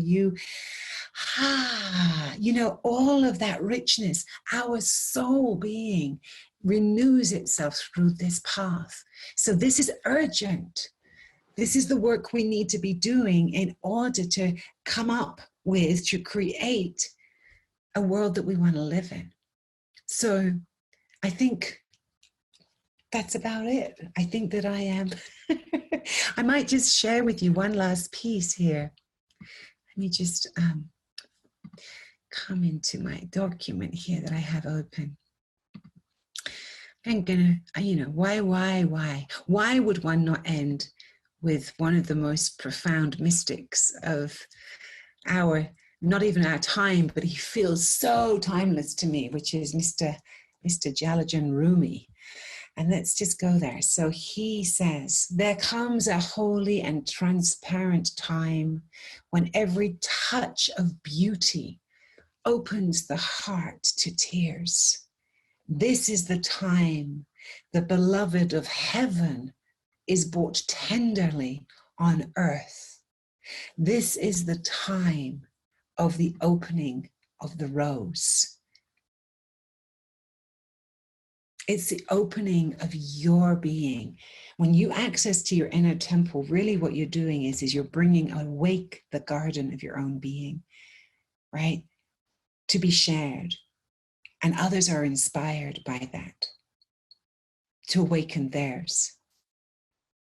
all of that richness. Our soul being renews itself through this path. So this is urgent. This is the work we need to be doing in order to come up with, to create a world that we want to live in. So I think that's about it. I think that I am. I might just share with you one last piece here. Let me just come into my document here that I have open. I'm gonna, why would one not end with one of the most profound mystics of our, not even our time, but he feels so timeless to me, which is Mr. Jalajan Rumi. And let's just go there. So he says, there comes a holy and transparent time when every touch of beauty opens the heart to tears. This is the time the beloved of heaven is brought tenderly on earth. This is the time of the opening of the rose. It's the opening of your being. When you access to your inner temple, really what you're doing is you're bringing awake the garden of your own being, right? To be shared. And others are inspired by that, to awaken theirs.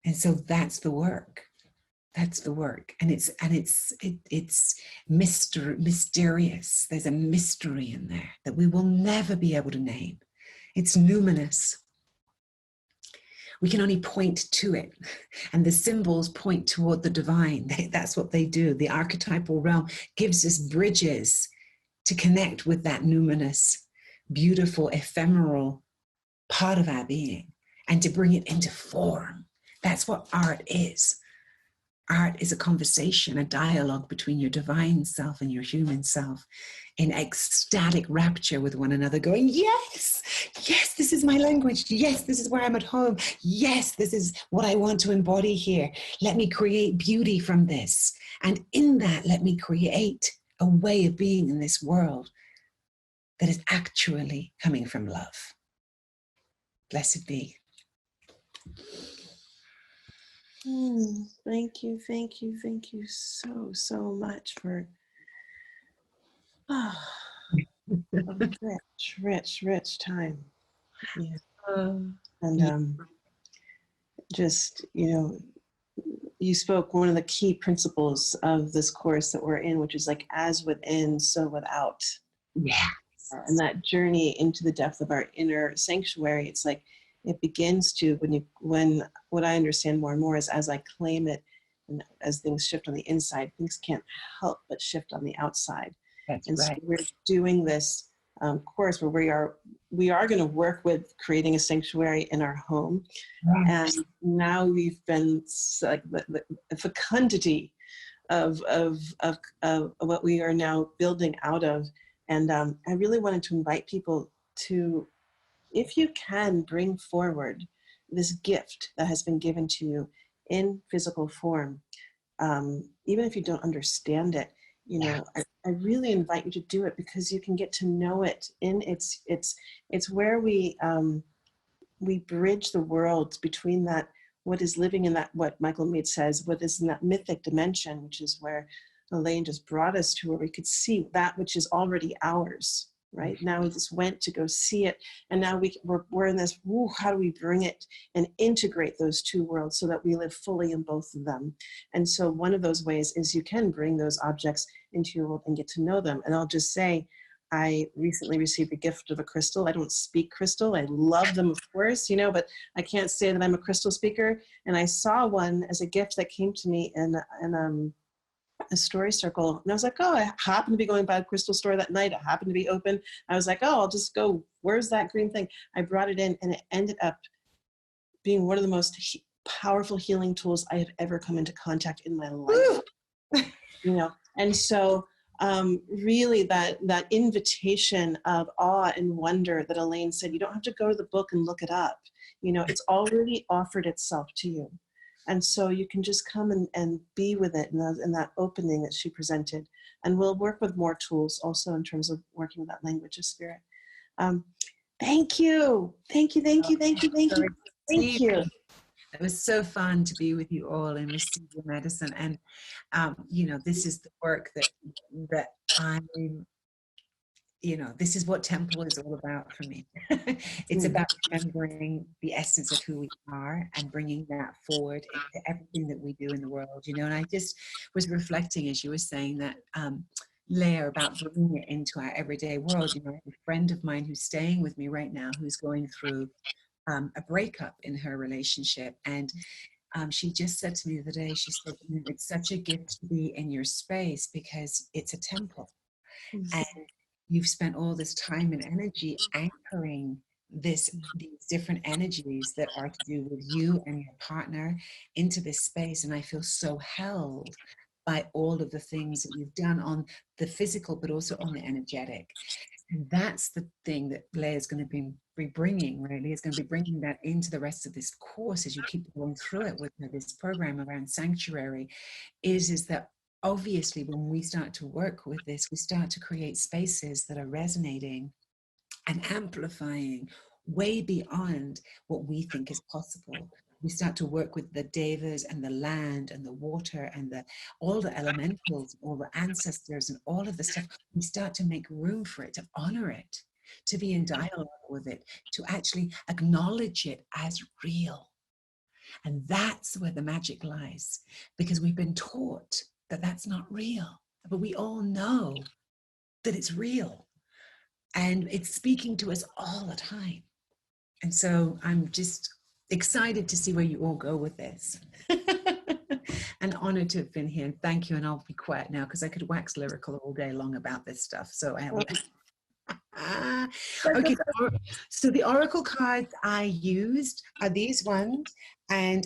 And so that's the work. That's the work. And it's mysterious. There's a mystery in there that we will never be able to name. It's numinous. We can only point to it. And the symbols point toward the divine. That's what they do. The archetypal realm gives us bridges to connect with that numinous, beautiful, ephemeral part of our being and to bring it into form. That's what art is. Art is a conversation, a dialogue between your divine self and your human self in ecstatic rapture with one another, going, yes, yes, this is my language. Yes, this is where I'm at home. Yes, this is what I want to embody here. Let me create beauty from this. And in that, let me create a way of being in this world that is actually coming from love. Blessed be. Thank you so much for a rich time. Yeah. And just, you spoke one of the key principles of this course that we're in, which is like, as within, so without. Yeah. And that journey into the depth of our inner sanctuary, it's like, it begins to, when what I understand more and more is, as I claim it, and as things shift on the inside, things can't help but shift on the outside. That's and right. So we're doing this course where we are going to work with creating a sanctuary in our home. Right. And now we've been like the fecundity of what we are now building out of. And I really wanted to invite people to, if you can, bring forward this gift that has been given to you in physical form. Even if you don't understand it, I really invite you to do it, because you can get to know it in it's where we bridge the worlds between that, what is living in that, what Michael Mead says, what is in that mythic dimension, which is where Elayne just brought us to, where we could see that which is already ours. Right now, we just went to go see it, and now we're in this. How do we bring it and integrate those two worlds so that we live fully in both of them? And so, one of those ways is you can bring those objects into your world and get to know them. And I'll just say, I recently received a gift of a crystal. I don't speak crystal. I love them, of course, but I can't say that I'm a crystal speaker. And I saw one as a gift that came to me in a story circle. And I was like, oh, I happened to be going by a crystal store that night. It happened to be open. I was like, oh, I'll just go. Where's that green thing? I brought it in, and it ended up being one of the most powerful healing tools I have ever come into contact in my life. And so really that invitation of awe and wonder that Elayne said, you don't have to go to the book and look it up. It's already offered itself to you. And so you can just come and be with it in that opening that she presented. And we'll work with more tools also in terms of working with that language of spirit. Thank you. Thank you. It was so fun to be with you all and receive your medicine. And, this is the work that I'm, this is what temple is all about for me. It's about remembering the essence of who we are and bringing that forward into everything that we do in the world, and I just was reflecting as you were saying that, Leah, about bringing it into our everyday world. I have a friend of mine who's staying with me right now who's going through a breakup in her relationship, and she just said to me the other day, she said, it's such a gift to be in your space because it's a temple. And you've spent all this time and energy anchoring these different energies that are to do with you and your partner into this space. And I feel so held by all of the things that you've done on the physical, but also on the energetic. And that's the thing that Leah is going to be bringing, really, is going to be bringing that into the rest of this course as you keep going through it with her, this program around sanctuary, is that obviously when we start to work with this, we start to create spaces that are resonating and amplifying way beyond what we think is possible. We start to work with the devas and the land and the water and all the elementals, all the ancestors and all of the stuff. We start to make room for it, to honor it, to be in dialogue with it, to actually acknowledge it as real. And that's where the magic lies, because we've been taught that that's not real, but we all know that it's real and it's speaking to us all the time. And so I'm just excited to see where you all go with this. And honored to have been here. And thank you. And I'll be quiet now because I could wax lyrical all day long about this stuff. So I okay, so the oracle cards I used are these ones, and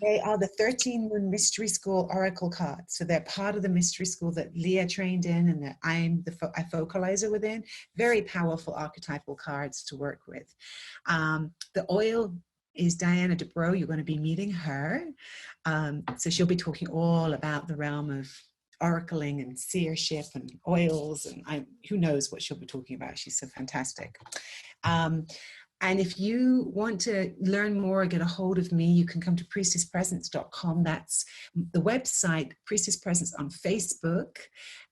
they are the 13 Moon Mystery School oracle cards. So they're part of the mystery school that Leah trained in and that I'm a focalizer within. Very powerful archetypal cards to work with. The oil is Diana DeBro. You're going to be meeting her. So she'll be talking all about the realm of oracling and seership and oils, and who knows what she'll be talking about. She's so fantastic. And if you want to learn more or get a hold of me, you can come to priestesspresence.com. That's the website, Priestess Presence on Facebook.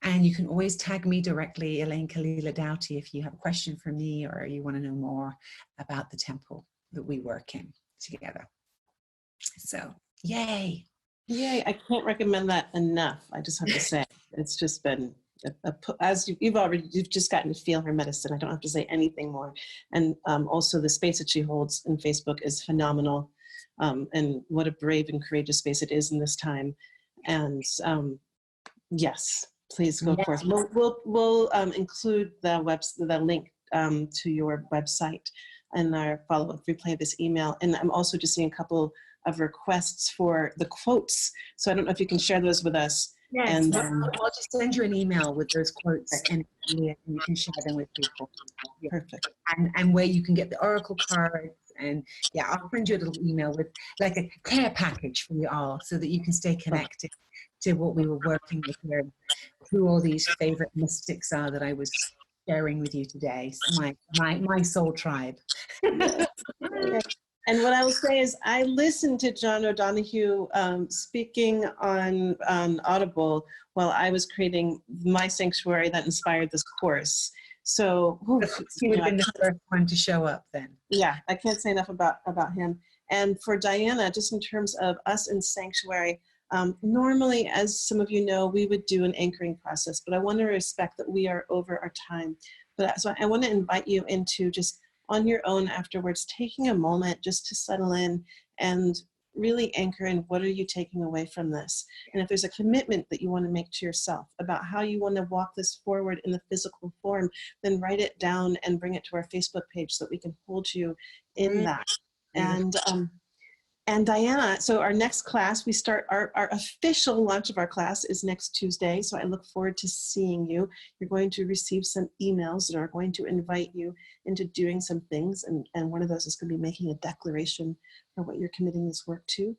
And you can always tag me directly, Elayne Doughty, if you have a question for me or you want to know more about the temple that we work in together. So, yay. Yay, I can't recommend that enough. I just have to say, it's just been, as you've just gotten to feel her medicine. I don't have to say anything more. And also the space that she holds in Facebook is phenomenal. And what a brave and courageous space it is in this time. And yes, please go forth. We'll include the link to your website in our follow-up replay of this email. And I'm also just seeing a couple of requests for the quotes. So I don't know if you can share those with us. Yes, and I'll just send you an email with those quotes, and you can share them with people. Yeah. Perfect. And where you can get the oracle cards, and yeah, I'll send you a little email with like a care package for you all, so that you can stay connected to what we were working with here, who all these favorite mystics are that I was sharing with you today. So my soul tribe. And what I will say is I listened to John O'Donohue speaking on Audible while I was creating my sanctuary that inspired this course. So he would have been the first one to show up then. Yeah, I can't say enough about him. And for Diana, just in terms of us in sanctuary, normally, as some of you know, we would do an anchoring process, but I want to respect that we are over our time. But so I want to invite you into just on your own afterwards, taking a moment just to settle in and really anchor in what are you taking away from this. And if there's a commitment that you want to make to yourself about how you want to walk this forward in the physical form, then write it down and bring it to our Facebook page so that we can hold you in that. And Diana, so our next class, we start our official launch of our class is next Tuesday. So I look forward to seeing you. You're going to receive some emails that are going to invite you into doing some things. And one of those is going to be making a declaration for what you're committing this work to.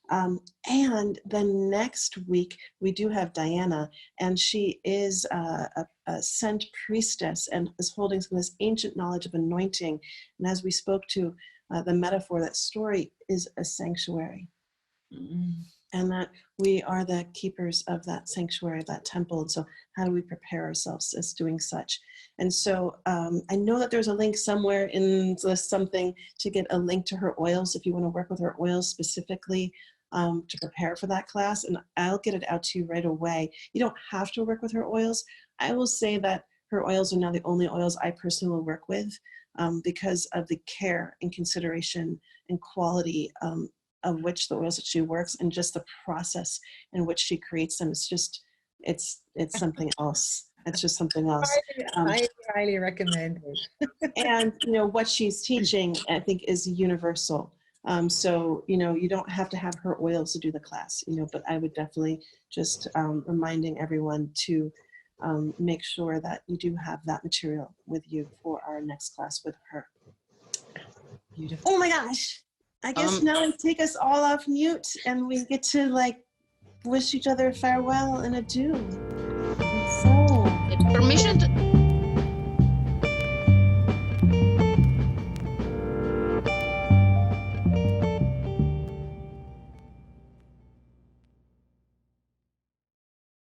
And then next week, we do have Diana, and she is a sent priestess and is holding some of this ancient knowledge of anointing. And as we spoke to, the metaphor, that story is a sanctuary. And that we are the keepers of that sanctuary, that temple. And so how do we prepare ourselves as doing such? And so I know that there's a link somewhere in something to get a link to her oils if you want to work with her oils specifically to prepare for that class. And I'll get it out to you right away. You don't have to work with her oils. I will say that her oils are now the only oils I personally will work with because of the care and consideration and quality of which the oils that she works, and just the process in which she creates them. It's just, it's something else. It's just something else. Highly recommended. And, you know, what she's teaching, I think, is universal. So, you know, you don't have to have her oils to do the class, you know, but I would definitely just reminding everyone to make sure that you do have that material with you for our next class with her. Beautiful. Oh my gosh. I guess now we take us all off mute and we get to like wish each other farewell and adieu. So, Permission to